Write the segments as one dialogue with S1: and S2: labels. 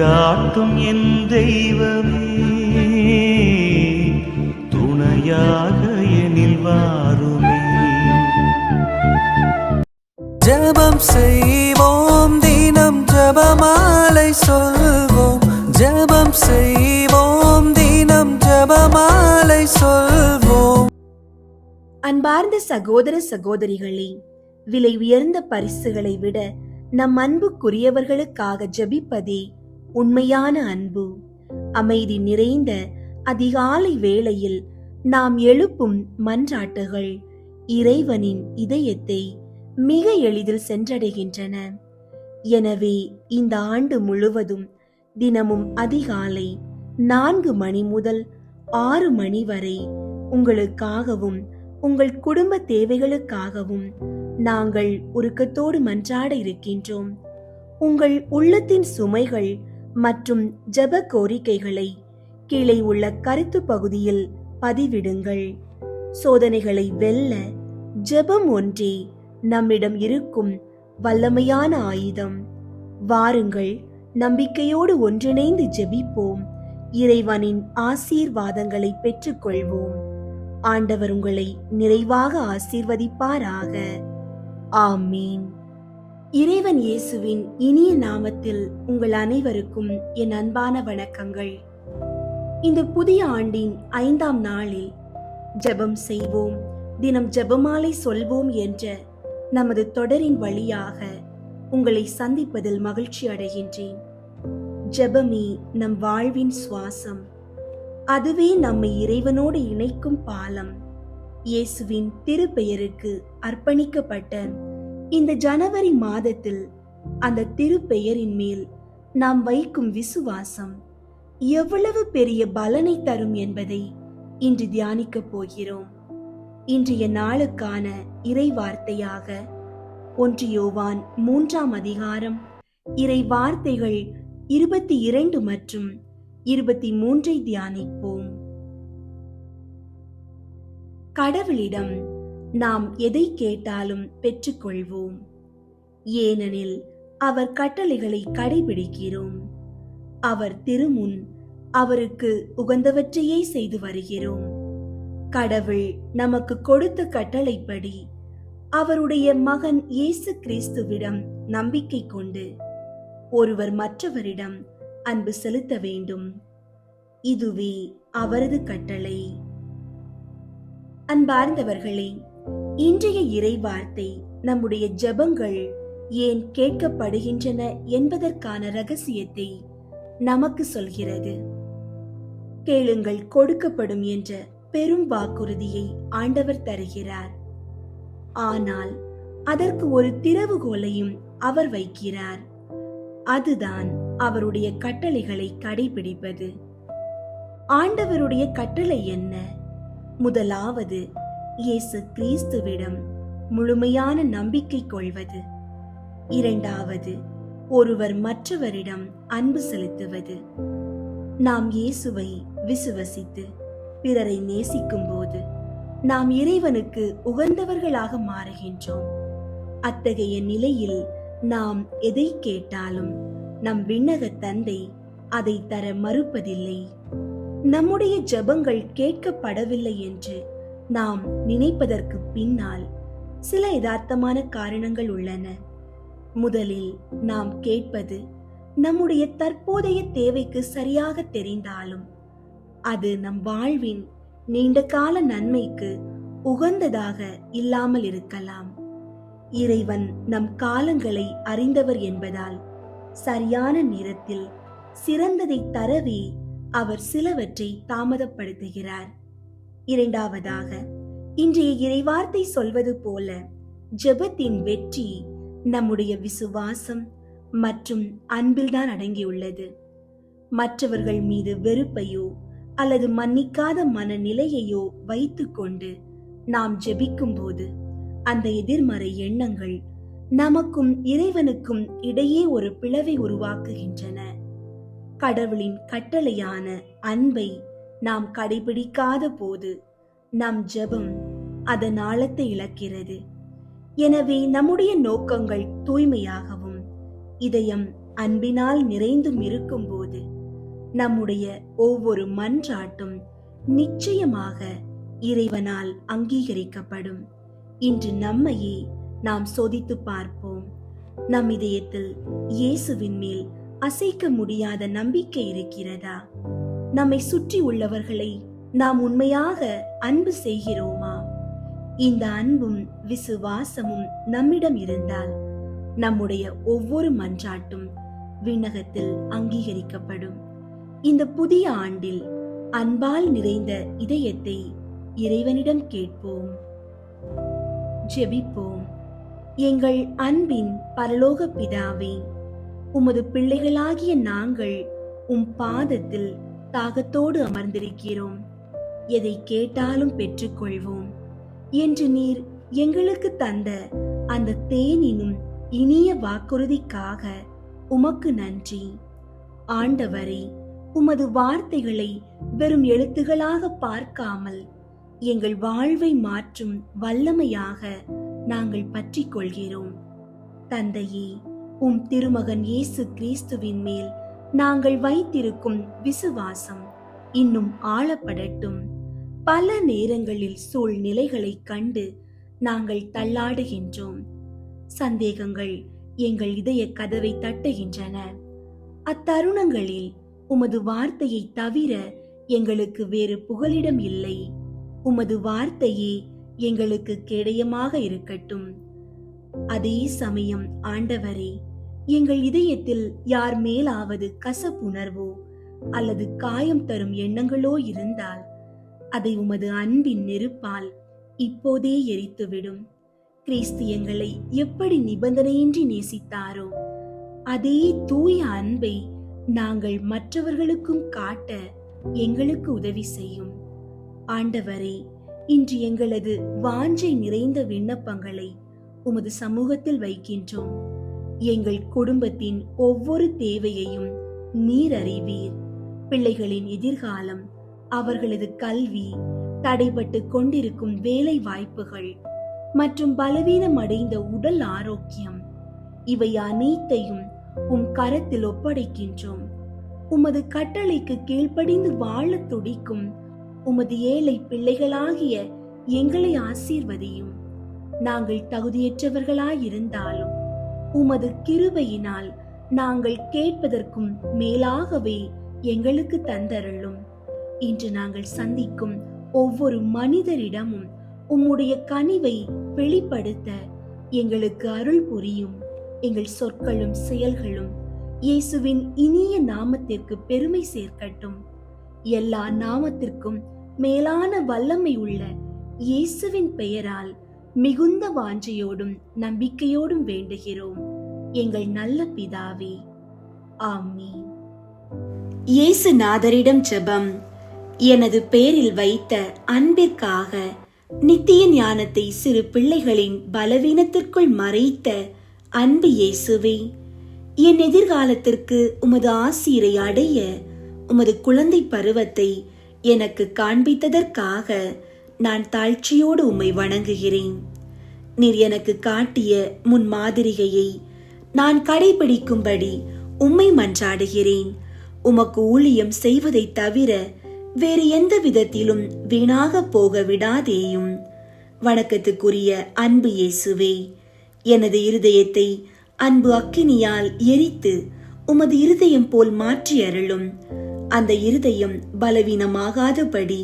S1: வழிகாட்டும் என் தெய்வமே, துணையாக எனில் வாருமே.
S2: ஜெபம் செய்வோம், தினம் ஜெபமாலை சொல்வோம். ஜெபம் செய்வோம், தினம் ஜெபமாலை சொல்வோம்.
S3: அன்பார்ந்த சகோதர சகோதரிகளே, விலை உயர்ந்த பரிசுகளை விட நம் அன்புக்குரியவர்களுக்காக ஜெபிப்பதே உண்மையான அன்பு. அமைதி நிறைந்த அதிகாலை வேளையில் நாம் எழுப்பும் மன்றாட்டுகள் இறைவனின் இதயத்தை மிக எளிதில் சென்றடைகின்றன. எனவே இந்த ஆண்டு முழுவதும் தினமும் அதிகாலை 4 மணி முதல் 6 மணி வரை உங்களுக்காகவும் உங்கள் குடும்ப தேவைகளுக்காகவும் நாங்கள் உருக்கத்தோடு மன்றாட இருக்கின்றோம். உங்கள் உள்ளத்தின் சுமைகள் மற்றும் ஜெப கோரிக்கைகளை கீழே உள்ள கருத்து பகுதியில் பதிவிடுங்கள். சோதனைகளை வெல்ல ஜெபம் ஒன்றே நம்மிடம் இருக்கும் வல்லமையான ஆயுதம். வாருங்கள், நம்பிக்கையோடு ஒன்றிணைந்து ஜெபிப்போம். இறைவனின் ஆசீர்வாதங்களை பெற்றுக்கொள்வோம். ஆண்டவர் உங்களை நிறைவாக ஆசீர்வதிப்பாராக. ஆமீன். இறைவன் இயேசுவின் இனிய நாமத்தில் உங்கள் அனைவருக்கும் என் அன்பான வணக்கங்கள். இந்த புதிய ஆண்டின் 5ஆம் நாளில் ஜெபம் செய்வோம், தினம் ஜெபமாலை சொல்வோம் என்ற நமது தொடரின் வழியாக உங்களை சந்திப்பதில் மகிழ்ச்சி அடைகின்றேன். ஜெபமே நம் வாழ்வின் சுவாசம். அதுவே நம்மை இறைவனோடு இணைக்கும் பாலம். இயேசுவின் திருப்பெயருக்கு அர்ப்பணிக்கப்பட்ட இந்த ஜனவரி மாதத்தில் அந்த திருப்பெயரின் மேல் நாம் வைக்கும் விசுவாசம் எவ்வளவு பெரிய பலனை தரும் என்பதை இன்று தியானிக்கப் போகிறோம். இன்றைய நாளுக்கான இறை வார்த்தையாக 1 யோவான் 3ஆம் அதிகாரம் இறை வார்த்தைகள் 22 மற்றும் 23 தியானிப்போம். கடவுளிடம் நாம் எதை கேட்டாலும் பெற்றுக்கொள்வோம், ஏனெனில் அவர் கட்டளைகளை கடைபிடிக்கிறோம். அவர் திருமுன் அவருக்கு உகந்தவற்றையே செய்து வருகிறோம். கடவுள் நமக்கு கொடுத்த கட்டளைப்படி அவருடைய மகன் இயேசு கிறிஸ்துவிடம் நம்பிக்கை கொண்டு ஒருவர் மற்றவரிடம் அன்பு செலுத்த வேண்டும். இதுவே அவரது கட்டளை. அன்பார்ந்தவர்களே, இன்றைய இறை வார்த்தை நம்முடைய ஜெபங்கள் ஏன் கேட்கப்படுகின்றன என்பதற்கான ரகசியத்தை நமக்கு சொல்கிறது. கேளுங்கள் கொடுக்கப்படும் என்ற பெரும் வாக்குறுதியை ஆண்டவர் தருகிறார். ஆனால் அதற்கு ஒரு திறவுகோலையும் அவர் வைக்கிறார். அதுதான் அவருடைய கட்டளைகளை கடைபிடிப்பது. ஆண்டவருடைய கட்டளை என்ன? முதலாவது, இயேசு கிறிஸ்துவிடம் முழுமையான நம்பிக்கை கொள்வது. இரண்டாவது, ஒருவர் மற்றவரிடம் அன்பு செலுத்துவது. நாம் இயேசுவை விசுவசித்து பிறரை நேசிக்கும் போது நாம் இறைவனுக்கு உகந்தவர்களாக மாறுகின்றோம். அத்தகைய நிலையில் நாம் எதை கேட்டாலும் நம் விண்ணக தந்தை அதை தர மறுப்பதில்லை. நம்முடைய ஜெபங்கள் கேட்கப்படவில்லை என்று நாம் நினைப்பதற்கு பின்னால் சில யதார்த்தமான காரணங்கள் உள்ளன. முதலில் நாம் கேட்பது நம்முடைய தற்போதைய தேவைக்கு சரியாக தெரிந்தாலும் அது நம் வாழ்வின் நீண்டகால நன்மைக்கு உகந்ததாக இல்லாமல் இருக்கலாம். இறைவன் நம் காலங்களை அறிந்தவர் என்பதால் சரியான நேரத்தில் சிறந்ததை தரவே அவர் சிலவற்றை தாமதப்படுத்துகிறார். இரண்டாவதாக, இன்றைய இறைவார்த்தை சொல்வது போல ஜெபத்தின் வெற்றி நம்முடைய விசுவாசம் மற்றும் அன்பில்தான் அடங்கியுள்ளது. மற்றவர்கள் மீது வெறுப்பையோ அல்லது மன்னிக்காத மனநிலையையோ வைத்துக்கொண்டு நாம் ஜெபிக்கும் போது அந்த எதிர்மறை எண்ணங்கள் நமக்கும் இறைவனுக்கும் இடையே ஒரு பிளவை உருவாக்குகின்றன. கடவுளின் கட்டளையான அன்பை நாம் கடைபிடிக்காத போது நம் ஜெபம் அதன் ஆழத்தை இழக்கிறது. எனவே நம்முடைய நோக்கங்கள் தூய்மையாகவும் இதயம் அன்பினால் நிறைந்தும் இருக்கும்போது நம்முடைய ஒவ்வொரு மன்றாட்டும் நிச்சயமாக இறைவனால் அங்கீகரிக்கப்படும். இன்று நம்மையே நாம் சோதித்து பார்ப்போம். நம் இதயத்தில் இயேசுவின் மேல் அசைக்க முடியாத நம்பிக்கை இருக்கிறதா? நம்மை சுற்றி உள்ளவர்களை நாம் உண்மையாக அன்பு செய்கிறோமா? இந்த அன்பும் விசுவாசமும் நம்மிடம் இருந்தால் நம்முடைய ஒவ்வொரு மன்றாட்டும் விண்ணகத்தில் அங்கீகரிக்கப்படும். இந்த புதிய ஆண்டில் அன்பால் நிறைந்த இதயத்தை இறைவனிடம் கேட்போம். ஜெபிப்போம். எங்கள் அன்பின் பரலோக பிதாவே, உமது பிள்ளைகளாகிய நாங்கள் உம் பாதத்தில் தாகத்தோடு அமர்ந்திருக்கிறோம். எதை கேட்டாலும் பெற்றுக்கொள்வோம் என்று நீர் எங்களுக்கு தந்த அந்த தேனினும் இனிய வாக்குறுதிக்காக உமக்கு நன்றி. ஆண்டவரே, உமது வார்த்தைகளை வெறும் எழுத்துகளாக பார்க்காமல் எங்கள் வாழ்வை மாற்றும் வல்லமையாக நாங்கள் பற்றிக் கொள்கிறோம். தந்தையே, உம் திருமகன் இயேசு கிறிஸ்துவின் மேல் நாங்கள் வைத்திருக்கும் விசுவாசம் இன்னும் ஆழப்படட்டும். பல நேரங்களில் சூழ்நிலைகளை கண்டு நாங்கள் தள்ளாடுகின்றோம். சந்தேகங்கள் எங்கள் இதய கதவை தட்டுகின்றன. அத்தருணங்களில் உமது வார்த்தையை தவிர எங்களுக்கு வேறு புகலிடம் இல்லை. உமது வார்த்தையே எங்களுக்கு கேடயமாக இருக்கட்டும். அதே சமயம் ஆண்டவரே, எங்கள் இதயத்தில் யார் மேலாவது கசப்புணர்வோ அல்லது காயம் தரும் எண்ணங்களோ இருந்தால் அதை உமது அன்பின் நெருப்பால் இப்போதே எரித்துவிடும். கிறிஸ்து எங்களை எப்படி நிபந்தனையின்றி நேசித்தாரோ அதே தூய அன்பை நாங்கள் மற்றவர்களுக்கும் காட்ட எங்களுக்கு உதவி செய்யும். ஆண்டவரே, இன்று எங்களது வாஞ்சை நிறைந்த விண்ணப்பங்களை உமது சமூகத்தில் வைக்கின்றோம். எங்கள் குடும்பத்தின் ஒவ்வொரு தேவையையும் நீர் அறிவீர். பிள்ளைகளின் எதிர்காலம், அவர்களது கல்வி, தடைபட்டு கொண்டிருக்கும் வேலை வாய்ப்புகள் மற்றும் பலவீனம் அடைந்த உடல் ஆரோக்கியம், இவை அனைத்தையும் உம் கரத்தில் ஒப்படைக்கின்றோம். உமது கட்டளைக்கு கீழ்ப்படிந்து வாழ துடிக்கும் உமது ஏழை பிள்ளைகளாகிய எங்களை ஆசீர்வதியும். நாங்கள் தகுதியற்றவர்களாயிருந்தாலும் உமது கிருபையினால் நாங்கள் கேட்பதற்கும் மேலாகவே எங்களுக்கு தந்தருளும். இன்று நாங்கள் சந்திக்கும் ஒவ்வொரு மனிதரிடமும் உம்முடைய கனிவை வெளிப்படுத்த எங்களுக்கு அருள் புரியும். எங்கள் சொற்களும் செயல்களும் இயேசுவின் இனிய நாமத்திற்கு பெருமை சேர்க்கட்டும். எல்லா நாமத்திற்கும் மேலான வல்லமை உள்ள இயேசுவின் பெயரால் மிகுந்த வாஞ்சையோடும் நம்பிக்கையோடும் வேண்டுகிறோம் எங்கள் நல்ல பிதாவே, ஆமீன். இயேசுநாதரிடம் ஜெபம். எனது பேரில் வைத்த அன்பிற்காக நித்திய ஞானத்தை சிறு பிள்ளைகளின் பலவீனத்திற்குள் மறைத்த அன்பு இயேசுவே, என் எதிர்காலத்திற்கு உமது ஆசீரை அடைய உமது குழந்தை பருவத்தை எனக்கு காண்பித்ததற்காக நான் தாழ்ச்சியோடு உம்மை வணங்குகிறேன். நீர் எனக்கு காட்டிய முன்மாதிரிகையை நான் கடைபிடிக்கும்படி உம்மை மன்றாடுகிறேன். உமக்கு ஊழியம் செய்வதை தவிர வேறு எந்த விதத்திலும் வீணாக போக விடாதேயும். வணக்கத்துக்குரிய அன்பு இயேசுவே, எனது இருதயத்தை அன்பு அக்கினியால் எரித்து உமது இருதயம் போல் மாற்றி அருளும். அந்த இருதயம் பலவீனமாகாதபடி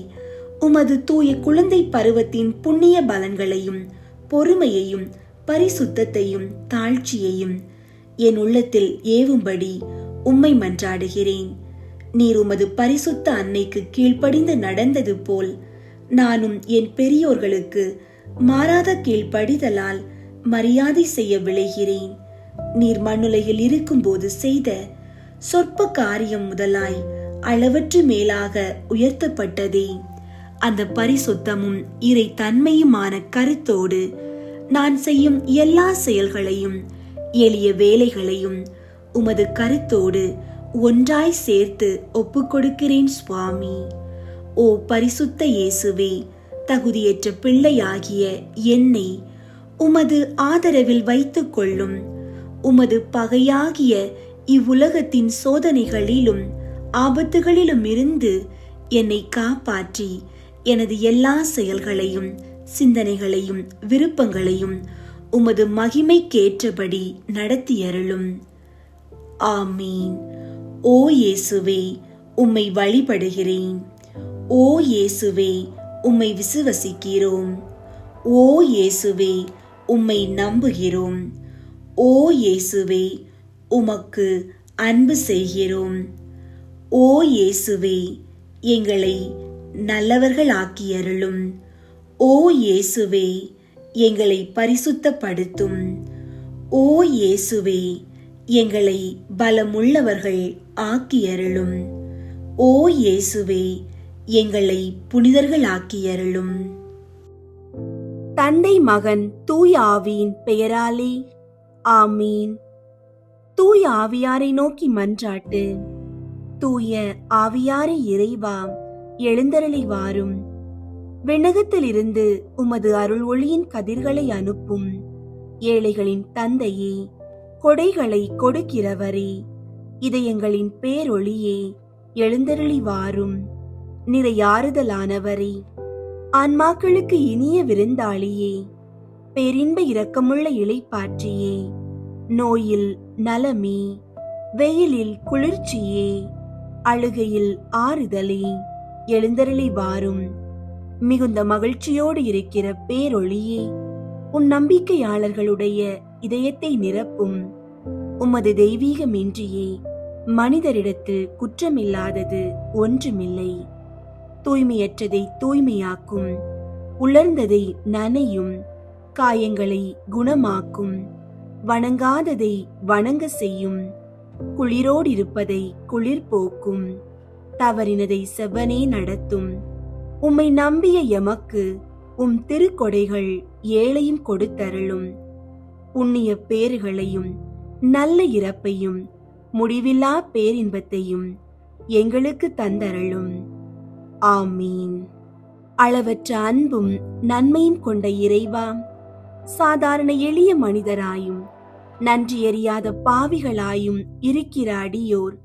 S3: உமது தூய குழந்தை பருவத்தின் புண்ணிய பலன்களையும் பொறுமையையும் பரிசுத்தத்தையும் தாழ்ச்சியையும் என் உள்ளத்தில் ஏவும்படி உம்மை மன்றாடுகிறேன். நீர் உமது பரிசுத்த அன்னைக்கு கீழ்ப்படிந்து நடந்தது போல் நானும் என் பெரியோர்களுக்கு மாறாத கீழ்ப்படிதலால் மரியாதை செய்ய விளைகிறேன். நீர் மண்ணுலகில் இருக்கும்போது செய்த சொற்ப காரியம் முதலாய் அளவற்று மேலாக உயர்த்தப்பட்டதே. அந்த பரிசுத்தமும் இறை தன்மையுமான கருத்தோடு நான் செய்யும் எல்லா செயல்களையும் எளிய வேலைகளையும் உமது கருத்தோடு ஒன்றாய் சேர்த்து ஒப்புக்கொடுக்கிறேன் சுவாமி. ஓ பரிசுத்த இயேசுவே, தகுதியற்ற பிள்ளையாகிய என்னை உமது ஆதரவில் வைத்துக் கொள்ளும். உமது பகையாகிய இவ்வுலகத்தின் சோதனைகளிலும் ஆபத்துகளிலும் இருந்து என்னை காப்பாற்றி எனது எல்லா செயல்களையும் சிந்தனைகளையும் விருப்பங்களையும் உமது மகிமைக்கேற்றபடி நடத்தியருளும். ஆமீன். ஓ இயேசுவே, உம்மை வழிபடுகிறேன். ஓ இயேசுவே, உம்மை விசுவசிக்கிறோம். ஓ இயேசுவே, உம்மை நம்புகிறோம். ஓ இயேசுவே, உமக்கு அன்பு செய்கிறோம். ஓ இயேசுவே, எங்களை நல்லவர்களாக்கியருளும். ஓ இயேசுவே, எங்களை பரிசுத்தப்படுத்தும். ஓ இயேசுவே, எங்களை பலமுள்ளவர்கள் ஆக்கியருளும். ஓ இயேசுவே, எங்களை புனிதர்களாக்கியருளும். தந்தை, மகன், தூய ஆவியின் பெயராலே ஆமீன். தூய ஆவியாரை நோக்கி மன்றாட்டு. தூய ஆவியாரை இறைவா, எழுந்தருளி வாரும். விண்ணகத்திலிருந்து உமது அருள் ஒளியின் கதிர்களை அனுப்பும். ஏழைகளின் தந்தையே, கொடைகளை கொடுக்கிறவரே, இதயங்களின் பேரொளியே, எழுந்தருளி வாரும். நிறையாறுதலானவரே, ஆன்மாக்களுக்கு இனிய விருந்தாளியே, பேரின்ப இரக்கமுள்ள இளைப்பாற்றியே, நோயில் நலமே, வெயிலில் குளிர்ச்சியே, அழுகையில் ஆறுதலே, எழுந்தருளி வாரும். மிகுந்த மகிழ்ச்சியோடு இருக்கிற பேரொளியே, உன் நம்பிக்கையாளர்களுடைய இதயத்தை நிரப்பும். உமது தெய்வீகமின்றியே மனிதரிடத்தில் குற்றமில்லாதது ஒன்றுமில்லை. தூய்மையற்றதை தூய்மையாக்கும், உலர்ந்ததை நனையும், காயங்களை குணமாக்கும், வணங்காததை வணங்க செய்யும், குளிரோடிருப்பதை குளிர் போக்கும், தவறினதை செவ்வனே நடத்தும். உம்மை நம்பிய எமக்கு உம் திருக்கொடைகள் ஏழையும் கொடுத்தருளும். புண்ணிய பேறுகளையும் நல்ல இறப்பையும் முடிவில்லா பேரின்பத்தையும் எங்களுக்கு தந்தருளும். ஆமீன். அளவற்ற அன்பும் நன்மையும் கொண்ட இறைவா, சாதாரண எளிய மனிதராயும் நன்றியறியாத பாவிகளாயும் இருக்கிற அடியோர்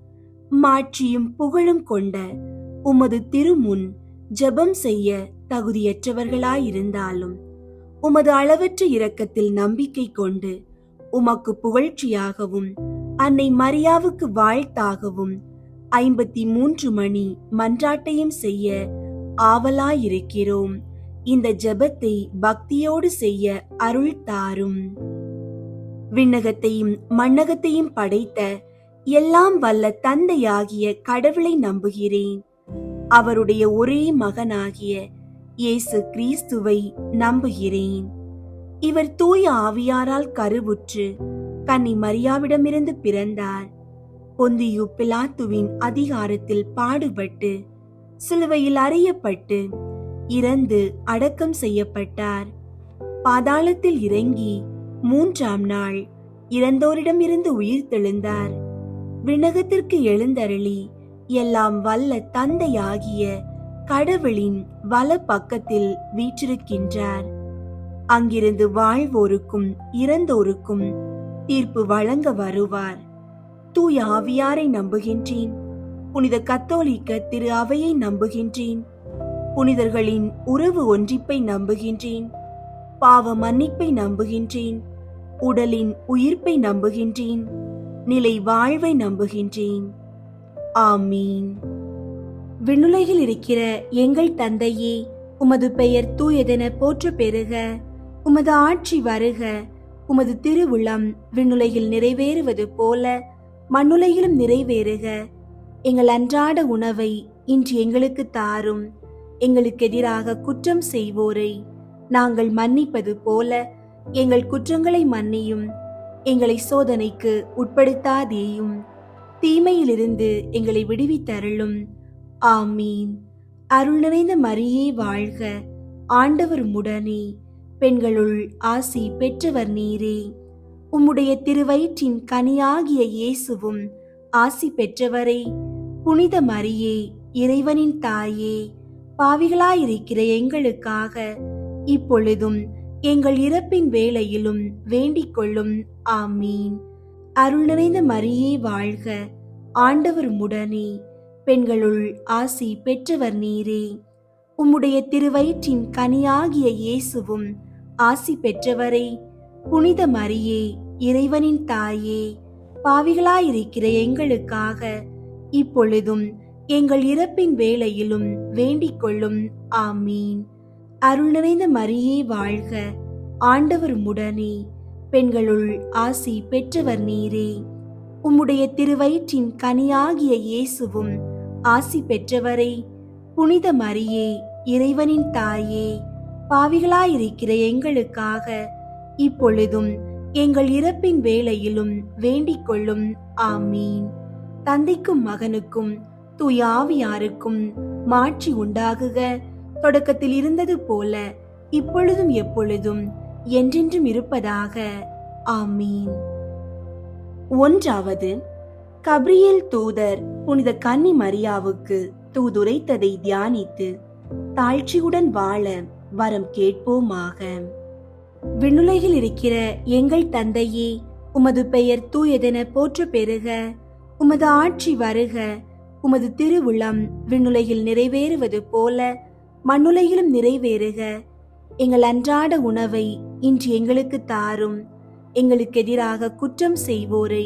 S3: மாட்சியும் புகழும் கொண்ட உமது திருமுன் ஜெபம் செய்ய தகுதியற்றவர்களாயிருந்தாலும் உமது அளவற்ற இரக்கத்தில் நம்பிக்கை கொண்டு உமக்கு புகழ்ச்சியாகவும் அன்னை மரியாவுக்கு வாழ்த்தாகவும் 53 மணி மன்றாட்டையும் செய்ய ஆவலாயிருக்கிறோம். இந்த ஜெபத்தை பக்தியோடு செய்ய அருள் தாரும். விண்ணகத்தையும் மண்ணகத்தையும் படைத்த எல்லாம் வல்ல தந்தையாகிய கடவுளை நம்புகிறேன். அவருடைய ஒரே மகனாகிய இயேசு கிறிஸ்துவை நம்புகிறேன். இவர் தூய ஆவியாரால் கருவுற்று கன்னி மரியாவிடமிருந்து பிறந்தார். பொந்தியு பிலாத்துவின் அதிகாரத்தில் பாடுபட்டு சிலுவையில் அறையப்பட்டு இறந்து அடக்கம் செய்யப்பட்டார். பாதாளத்தில் இறங்கி 3ஆம் நாள் இறந்தோரிடமிருந்து உயிர் தெழுந்தார். விண்ணகத்திற்கு எழுந்தருளி எல்லாம் வல்ல தந்தையாகிய கடவுளின் வல பக்கத்தில் வீற்றிருக்கின்றார். அங்கிருந்து வாழ்வோருக்கும் இறந்தோருக்கும் தீர்ப்பு வழங்க வருவார். தூய ஆவியாரை நம்புகின்றேன். புனித கத்தோலிக்க திரு அவையை நம்புகின்றேன். புனிதர்களின் உறவு ஒன்றிப்பை நம்புகின்றேன். பாவ மன்னிப்பை நம்புகின்றேன். உடலின் உயிர்ப்பை நம்புகின்றேன். நிலை வாழ்வை நம்புகின்றேன். ஆமீன். விண்ணுலகில் இருக்கிற எங்கள் தந்தையே, உமது பெயர் தூயதென போற்ற பெறுக. உமது ஆட்சி வருக. உமது திருவுளம் விண்ணுலகில் நிறைவேறுவது போல மண்ணுலகிலும் நிறைவேறுக. எங்கள் அன்றாட உணவை இன்று எங்களுக்கு தாரும். எங்களுக்கு எதிராக குற்றம் செய்வோரை நாங்கள் மன்னிப்பது போல எங்கள் குற்றங்களை மன்னியும். எங்களை சோதனைக்கு உட்படுத்தாதேயும், தீமையிலிருந்து எங்களை விடுவித்தருளும். ஆமீன். அருள் நிறைந்த மரியே வாழ்க. ஆண்டவர் உம்முடனே, பெண்களுள் ஆசி பெற்றவர் நீரே. உம்முடைய திருவயிற்றின் கனியாகிய இயேசுவும் ஆசி பெற்றவரே. புனித மரியே, இறைவனின் தாயே, பாவிகளாயிருக்கிற எங்களுக்காக இப்பொழுதும் எங்கள் இறப்பின் வேளையிலும் வேண்டிக் கொள்ளும். ஆமீன். அருள் நிறைந்த மரியே வாழ்க, ஆண்டவர் உம்முடனே, பெண்களுள் ஆசி பெற்றவர் நீரே. உம்முடைய திருவயிற்றின் கனியாகிய இயேசுவும் ஆசி பெற்றவரே. புனித மரியே, இறைவனின் தாயே, பாவிகளாயிருக்கிற எங்களுக்காக இப்பொழுதும் எங்கள் இறப்பின் வேளையிலும் வேண்டிக் கொள்ளும். ஆமீன். அருள் நிறைந்த மரியே வாழ்க, ஆண்டவர் உம்முடனே, பெண்களுள் ஆசி பெற்றவர் நீரே. உம்முடைய திருவயிற்றின் கனியாகிய இயேசுவும் ஆசி பெற்றவரே. புனித மரியே, இறைவனின் தாயே, பாவிகளாயிருக்கிற எங்களுக்காக இப்பொழுதும் எங்கள் இறப்பின் வேளையிலும் வேண்டிக் கொள்ளும். ஆமீன். தந்தைக்கும் மகனுக்கும் தூய ஆவியாருக்கும் மாட்சி உண்டாகுக, தொடக்கத்தில் இருந்தது போல இப்பொழுதும் எப்பொழுதும் என்றென்றும் இருப்பதாக. ஆமீன். ஒன்றாவது, கபிரியேல் தூதர் புனித கன்னி மரியாவுக்கு தூதுரைத்ததை தியானித்து தாழ்ச்சியுடன் வாழ வரம் கேட்போமாக. விண்ணுலகில் இருக்கிற எங்கள் தந்தையே, உமது பெயர் தூயதென போற்ற பெறுக. உமது ஆட்சி வருக. உமது திருவுளம் விண்ணுலகில் நிறைவேறுவது போல மண்ணுலகிலும் நிறைவேறுக. எங்கள் அன்றாட உணவை இன்று எங்களுக்கு தாரும். எங்களுக்கு எதிராக குற்றம் செய்வோரை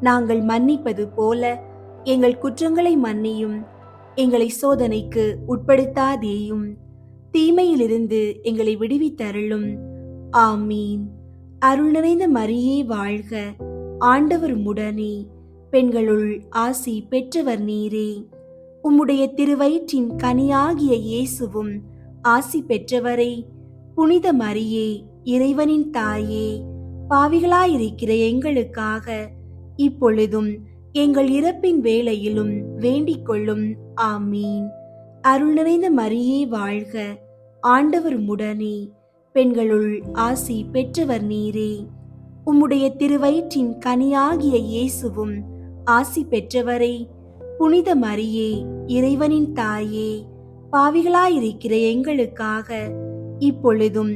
S3: நாங்கள் மன்னிப்பது போல எங்கள் குற்றங்களை மன்னியும். எங்களை சோதனைக்கு உட்படுத்தாதேயும், தீமையிலிருந்து எங்களை விடுவித்தருளும். ஆமீன். அருள் நிறைந்த மரியே வாழ்க, ஆண்டவர் உம்முடனே, பெண்களுள் ஆசி பெற்றவர் நீரே. உம்முடைய திருவயிற்றின் கனியாகிய இயேசுவும் ஆசி பெற்றவரே. புனித மரியே, இறைவனின் தாயே, பாவிகளாயிருக்கிற எங்களுக்காக இப்பொழுதும் எங்கள் இறப்பின் வேளையிலும் வேண்டிக் கொள்ளும். ஆமீன். அருள் நிறைந்த மரியே வாழ்க, ஆண்டவர் உம்முடனே, பெண்களுள் ஆசி பெற்றவர் நீரே. உம்முடைய திருவயிற்றின் கனியாகிய இயேசுவும் ஆசி பெற்றவரே. புனித மரியே, இறைவனின் தாயே, பாவிகளாயிருக்கிற எங்களுக்காக இப்பொழுதும்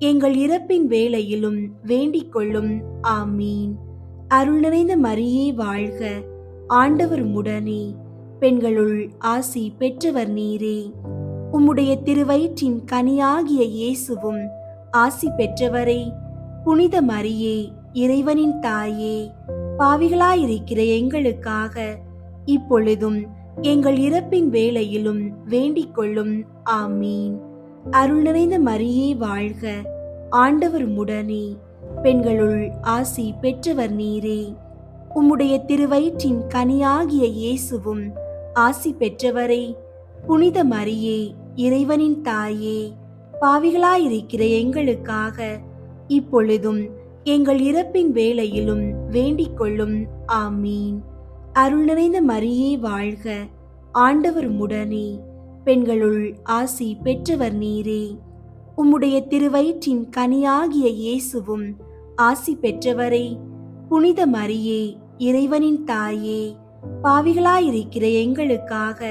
S3: எங்கள் இறப்பின் வேளையிலும் வேண்டிக் கொள்ளும். ஆமீன். அருள் நிறைந்த மரியே வாழ்க, ஆண்டவர் உம்முடனே, பெண்களுள் ஆசி பெற்றவர் நீரே. உம்முடைய திருவயிற்றின் கனியாகிய இயேசுவும் ஆசி பெற்றவரே. புனித மரியே, இறைவனின் தாயே, பாவிகளாயிருக்கிற எங்களுக்காக இப்பொழுதும் எங்கள் இறப்பின் வேளையிலும் வேண்டிக் கொள்ளும். ஆமீன். அருள் நிறைந்த மரியே வாழ்க, ஆண்டவர் உம்முடனே, பெண்களுள் ஆசி பெற்றவர் நீரே. உம்முடைய திருவயிற்றின் கனியாகிய இயேசுவும் ஆசி பெற்றவரே. புனித மரியே, இறைவனின் தாயே, பாவிகளாயிருக்கிற எங்களுக்காக இப்பொழுதும் எங்கள் இறப்பின் வேளையிலும் வேண்டிக் கொள்ளும். ஆமீன். அருள் நிறைந்த மரியே வாழ்க, ஆண்டவர் உம்முடனே, பெண்களுள் ஆசி பெற்றவர் நீரே. உம்முடைய திருவயிற்றின் கனியாகிய இயேசுவும் ஆசி பெற்றவரே. புனித மரியே, இறைவனின் தாயே, பாவிகளாயிருக்கிற எங்களுக்காக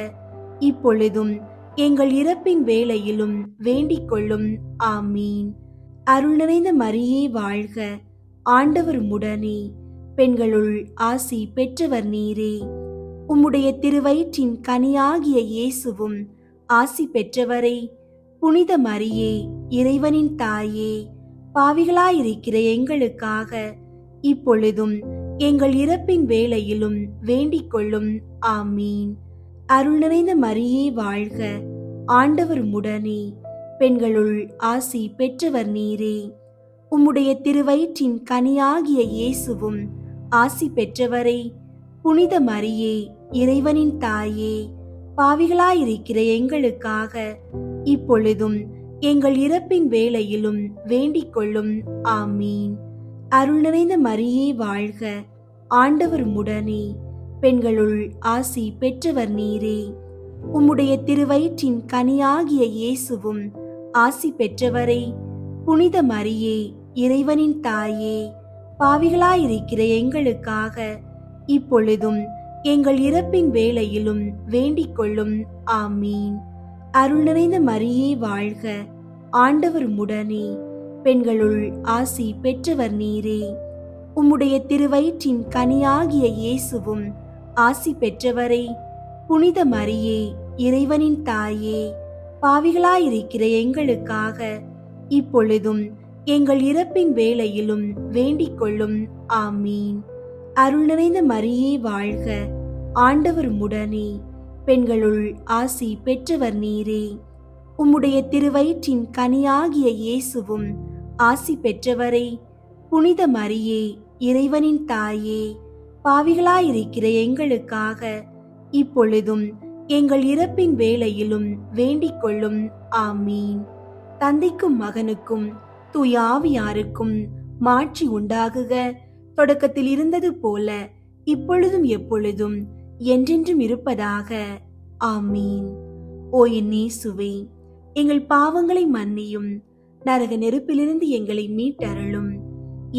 S3: இப்பொழுதும் எங்கள் இறப்பின் வேளையிலும் வேண்டிக் கொள்ளும். ஆமீன். அருள் நிறைந்த மரியே வாழ்க, ஆண்டவர் உம்முடனே, பெண்களுள் ஆசி பெற்றவர் நீரே. உம்முடைய திருவயிற்றின் கனியாகிய இயேசுவும் ஆசி பெற்றவரே. புனித மரியே, இறைவனின் தாயே, பாவிகளாயிருக்கிற எங்களுக்காக இப்பொழுதும் எங்கள் இறப்பின் வேளையிலும் வேண்டிக் கொள்ளும். ஆமீன். அருள் நிறைந்த மரியே வாழ்க, ஆண்டவர் உம்முடனே, பெண்களுள் ஆசி பெற்றவர் நீரே. உம்முடைய திருவயிற்றின் கனியாகிய இயேசுவும் ஆசி பெற்றவரே. புனித மரியே, இறைவனின் தாயே, பாவிகளாயிருக்கிற எங்களுக்காக இப்பொழுதும் எங்கள் இறப்பின் வேளையிலும் வேண்டிக் கொள்ளும். ஆமீன். அருள் நிறைந்த மரியே வாழ்க, ஆண்டவர் உம்முடனே, பெண்களுள் ஆசி பெற்றவர் நீரே. உம்முடைய திருவயிற்றின் கனியாகிய இயேசுவும் ஆசி பெற்றவரே. புனித மரியே, இறைவனின் தாயே, பாவிகளாயிருக்கிற எங்களுக்காக இப்பொழுதும் எங்கள் இறப்பின் வேளையிலும் வேண்டிக் கொள்ளும். ஆமீன். அருள் நிறைந்த மரியே வாழ்க, ஆண்டவர் உம்முடனே, பெண்களுள் ஆசி பெற்றவர் நீரே. உம்முடைய திருவயிற்றின் கனியாகிய இயேசுவும் ஆசி பெற்றவரே. புனித மரியே, இறைவனின் தாயே, பாவிகளாயிருக்கிற எங்களுக்காக இப்பொழுதும் எங்கள் இறப்பின் வேளையிலும் வேண்டிக் கொள்ளும். ஆமீன். அருள் நிறைந்த மரியே வாழ்க, ஆண்டவர் உம்முடனே, பெண்களுள் ஆசி பெற்றவர் நீரே. உம்முடைய திருவயிற்றின் கனியாகிய இயேசுவும் ஆசி பெற்றவரே. புனித மரியே, இறைவனின் தாயே, பாவிகளாயிருக்கிற எங்களுக்காக இப்பொழுதும் எங்கள் இறப்பின் வேளையிலும் வேண்டிக் கொள்ளும். ஆமீன். தந்தைக்கும் மகனுக்கும் தூய ஆவியாருக்கும் மாட்சி உண்டாகுக. தொடக்கத்தில் இருந்தது போல இப்பொழுதும் எப்பொழுதும் என்றென்றும் இருப்பதாக. ஆமீன். ஓ என் இயேசுவே, எங்கள் பாவங்களை மன்னியும், நரக நெருப்பிலிருந்து எங்களை மீட்டருளும்,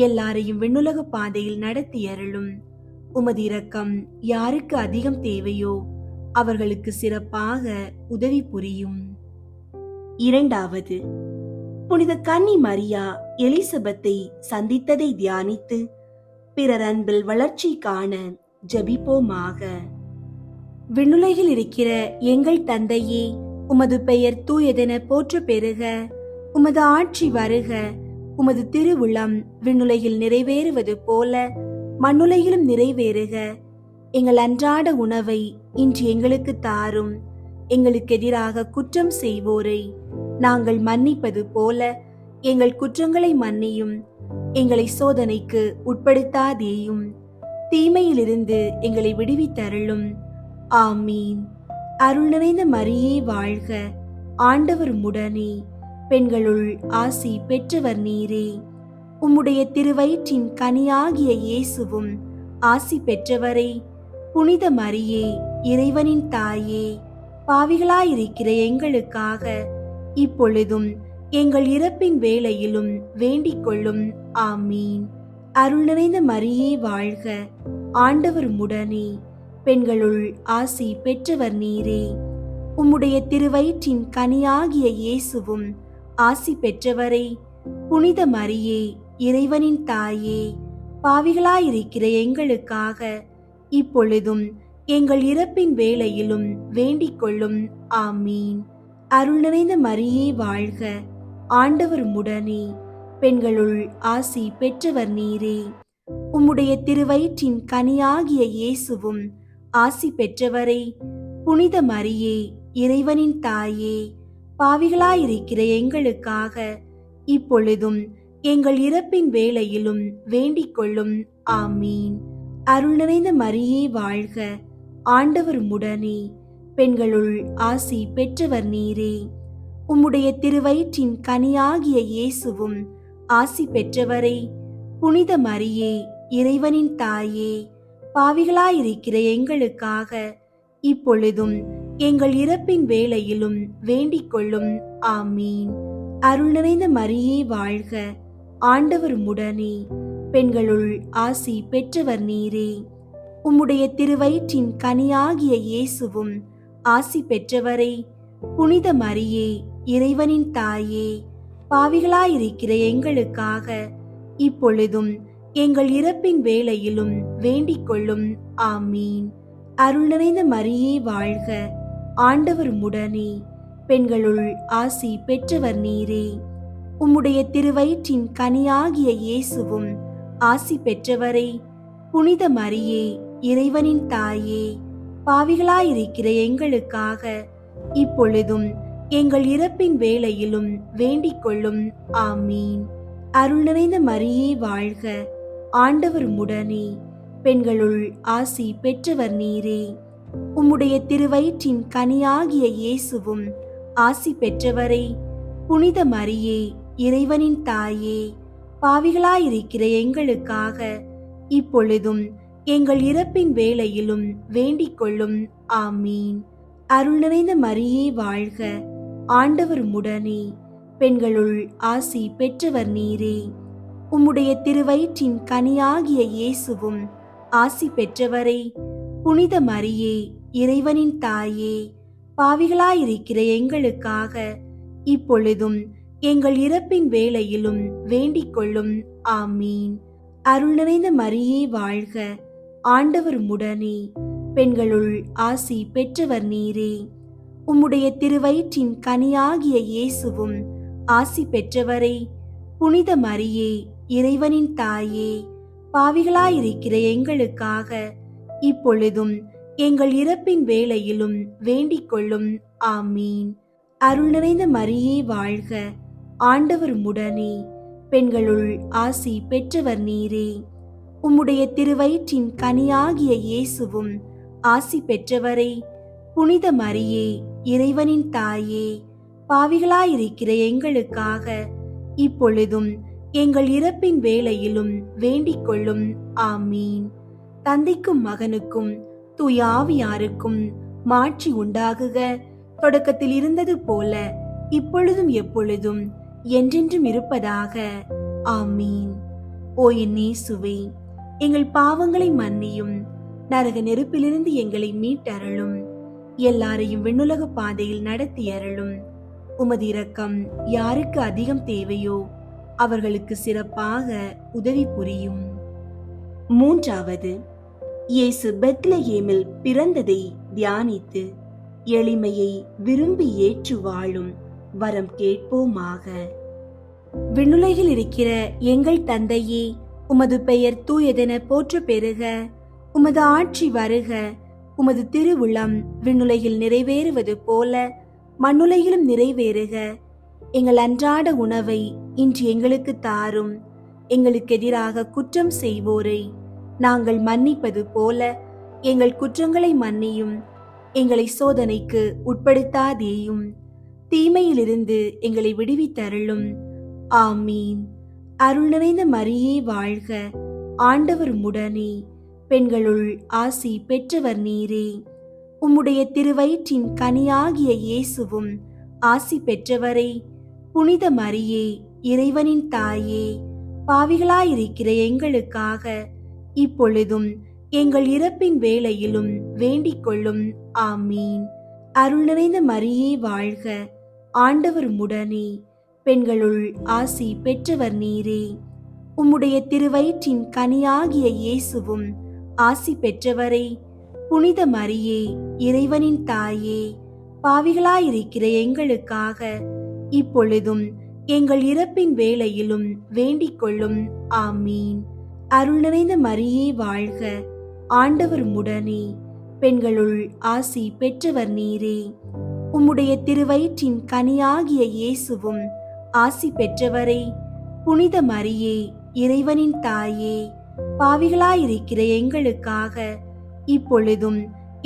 S3: எல்லாரையும் விண்ணுலக பாதையில் நடத்தியருளும். உமது இரக்கம் யாருக்கு அதிகம் தேவையோ அவர்களுக்கு சிறப்பாக உதவி புரியும். இரண்டாவது, புனித கன்னி மரியா எலிசபெத்தை சந்தித்ததை தியானித்து பிறர் அன்பில் வளர்ச்சி காண ஜெபிப்போமாக. விண்ணுலகில் இருக்கிற எங்கள் தந்தையே, உமது பெயர் தூயதென போற்ற பெறுக. உமது ஆட்சி வருக. உமது திருவுளம் விண்ணுலகில் நிறைவேறுவது போல மண்ணுலகிலும் நிறைவேறுக. எங்கள் அன்றாட உணவை இன்று எங்களுக்கு தாரும். எங்களுக்கு எதிராக குற்றம் செய்வோரை நாங்கள் மன்னிப்பது போல எங்கள் குற்றங்களை மன்னியும். எங்களை சோதனைக்கு உட்படுத்தாதேயும், தீமையிலிருந்து எங்களை விடுவித்தருளும். ஆமீன். அருள் நிறைந்த மரியே வாழ்க, ஆண்டவர் உம்முடனே, பெண்களுள் ஆசி பெற்றவர் நீரே. உம்முடைய திருவயிற்றின் கனியாகிய இயேசுவும் ஆசி பெற்றவரே. புனித மரியே, இறைவனின் தாயே, பாவிகளாயிருக்கிற எங்களுக்காக இப்பொழுதும் எங்கள் இறப்பின் வேளையிலும் வேண்டிக் கொள்ளும். ஆமீன். அருள் நிறைந்த மரியே வாழ்க, ஆண்டவர் உம்முடனே, பெண்களுள் ஆசி பெற்றவர் நீரே. உம்முடைய திருவயிற்றின் கனியாகிய இயேசுவும் ஆசி பெற்றவரே. புனித மரியே, இறைவனின் தாயே, பாவிகளாயிருக்கிற எங்களுக்காக இப்பொழுதும் எங்கள் இறப்பின் வேளையிலும் வேண்டிக் கொள்ளும். ஆமீன். அருள் நிறைந்த மரியே வாழ்க, ஆண்டவர் உம்முடனே, பெண்களுள் ஆசி பெற்றவர் நீரே. உம்முடைய திருவயிற்றின் கனியாகிய இயேசுவும் ஆசி பெற்றவரே. புனித மரியே, இறைவனின் தாயே, பாவிகளாயிருக்கிற எங்களுக்காக இப்பொழுதும் எங்கள் இறப்பின் வேளையிலும் வேண்டிக் கொள்ளும். ஆமீன். அருள் நிறைந்த மரியே வாழ்க, ஆண்டவர் உம்முடனே, பெண்களுள் ஆசி பெற்றவர் நீரே. உம்முடைய திருவயிற்றின் கனியாகிய இயேசுவும் ஆசி பெற்றவரே. புனித மரியே, இறைவனின் தாயே, பாவிகளாயிருக்கிற எங்களுக்காக இப்பொழுதும் எங்கள் இறப்பின் வேளையிலும் வேண்டிக் கொள்ளும். ஆமீன். அருள் நிறைந்த மரியே வாழ்க, ஆண்டவர் உம்முடனே, பெண்களுள் ஆசி பெற்றவர் நீரே. உம்முடைய திருவயிற்றின் கனியாகிய இயேசுவும் ஆசி பெற்றவரே. புனித மரியே, இறைவனின் தாயே, பாவிகளாயிருக்கிற எங்களுக்காக இப்பொழுதும் எங்கள் இறப்பின் வேளையிலும் வேண்டிக் கொள்ளும். ஆமீன். அருள் நிறைந்த மரியே வாழ்க, ஆண்டவர் உம்முடனே, பெண்களுள் ஆசி பெற்றவர் நீரே. உம்முடைய திருவயிற்றின் கனியாகிய இயேசுவும் ஆசி பெற்றவரே. புனித மரியே, இறைவனின் தாயே, பாவிகளாயிருக்கிற எங்களுக்காக இப்பொழுதும் எங்கள் இறப்பின் வேளையிலும் வேண்டிக் கொள்ளும். ஆமீன். அருள் நிறைந்த மரியே வாழ்க, ஆண்டவர் உம்முடனே, பெண்களுள் ஆசி பெற்றவர் நீரே. உம்முடைய திருவயிற்றின் கனியாகிய இயேசுவும் ஆசி பெற்றவரே. புனித மரியே, இறைவனின் தாயே, பாவிகளாயிருக்கிற எங்களுக்காக இப்பொழுதும் எங்கள் இறப்பின் வேளையிலும் வேண்டிக் கொள்ளும். ஆமீன். அருள் நிறைந்த மரியே வாழ்க, ஆண்டவர் உம்முடனே, பெண்களுள் ஆசி பெற்றவர் நீரே. உம்முடைய திருவயிற்றின் கனியாகிய இயேசுவும் ஆசி பெற்றவரே. புனித மரியே, இறைவனின் தாயே, பாவிகளாயிருக்கிற எங்களுக்காக இப்பொழுதும் எங்கள் இறப்பின் வேளையிலும் வேண்டிக் கொள்ளும். ஆமீன். அருள் நிறைந்த மரியே வாழ்க, ஆண்டவர் உம்முடனே, பெண்களுள் ஆசி பெற்றவர் நீரே. உம்முடைய திருவயிற்றின் கனியாகிய இயேசுவும் ஆசி பெற்றவரே. புனித மரியே, இறைவனின் தாயே, பாவிகளாயிருக்கிற எங்களுக்காக இப்பொழுதும் எங்கள் இறப்பின் வேளையிலும் வேண்டிக் கொள்ளும். ஆமீன். அருள் நிறைந்த மரியே வாழ்க, ஆண்டவர் உம்முடனே, பெண்களுள் ஆசி பெற்றவர் நீரே. உம்முடைய திருவயிற்றின் கனியாகிய இயேசுவும் ஆசி பெற்றவரே. புனித மரியே, இறைவனின் தாயே, பாவிகளாயிருக்கிற எங்களுக்காக இப்பொழுதும் எங்கள் இறப்பின் வேளையிலும் வேண்டிக் கொள்ளும். ஆமீன். தந்தைக்கும் மகனுக்கும் தூய ஆவியாருக்கும் மாட்சி உண்டாகுக. தொடக்கத்தில் இருந்தது போல இப்பொழுதும் எப்பொழுதும் என்றென்றும் இருப்பதாக. ஆமீன். ஓ என் இயேசுவே, எங்கள் பாவங்களை மன்னியும், நரக நெருப்பிலிருந்து எங்களை மீட்டருளும், எல்லாரையும் விண்ணுலக பாதையில் நடத்தி அருளும். உமது இரக்கம் யாருக்கு அதிகம் தேவையோ அவர்களுக்கு சிறப்பாக உதவி புரியும். மூன்றாவது, இயேசு பெத்லகேமில் பிறந்ததை தியானித்து எளிமையை விரும்பி ஏற்று வாழும் வரம் கேட்போமாக. விண்ணுலகில் இருக்கிற எங்கள் தந்தையே, உமது பெயர் தூயதென போற்ற பெறுக. உமது ஆட்சி வருக. உமது திருவுளம் விண்ணுலகில் நிறைவேறுவது போல மண்ணுலகிலும் நிறைவேறுக. எங்கள் அன்றாட உணவை இன்று எங்களுக்கு தாரும். எங்களுக்கு எதிராக குற்றம் செய்வோரை நாங்கள் மன்னிப்பது போல எங்கள் குற்றங்களை மன்னியும். எங்களை சோதனைக்கு உட்படுத்தாதேயும், தீமையிலிருந்து எங்களை விடுவித்தருளும். ஆமீன். அருள் நிறைந்த மரியே வாழ்க, ஆண்டவர் உம்முடனே, பெண்களுள் ஆசி பெற்றவர் நீரே. உம்முடைய திருவயிற்றின் கனியாகிய இயேசுவும் ஆசி பெற்றவரே. புனித மரியே, இறைவனின் தாயே, பாவிகளாயிருக்கிற எங்களுக்காக இப்பொழுதும் எங்கள் இறப்பின் வேளையிலும் வேண்டிக் கொள்ளும். ஆமீன். அருள் நிறைந்த மரியே வாழ்க, ஆண்டவர் உம்முடனே, பெண்களுள் ஆசி பெற்றவர் நீரே. உம்முடைய திருவயிற்றின் கனியாகிய இயேசுவும் ஆசி பெற்றவரே. புனித மரியே, இறைவனின் தாயே, பாவிகளாயிருக்கிற எங்களுக்காக இப்பொழுதும் எங்கள் இறப்பின் வேளையிலும் வேண்டிக் கொள்ளும். ஆமீன். அருள் நிறைந்த மரியே வாழ்க, ஆண்டவர் உம்முடனே, பெண்களுள் ஆசி பெற்றவர் நீரே. உம்முடைய திருவயிற்றின் கனியாகிய இயேசுவும் ஆசி பெற்றவரே. புனித மரியே, இறைவனின் தாயே, பாவிகளாயிருக்கிற எங்களுக்காக இப்பொழுதும்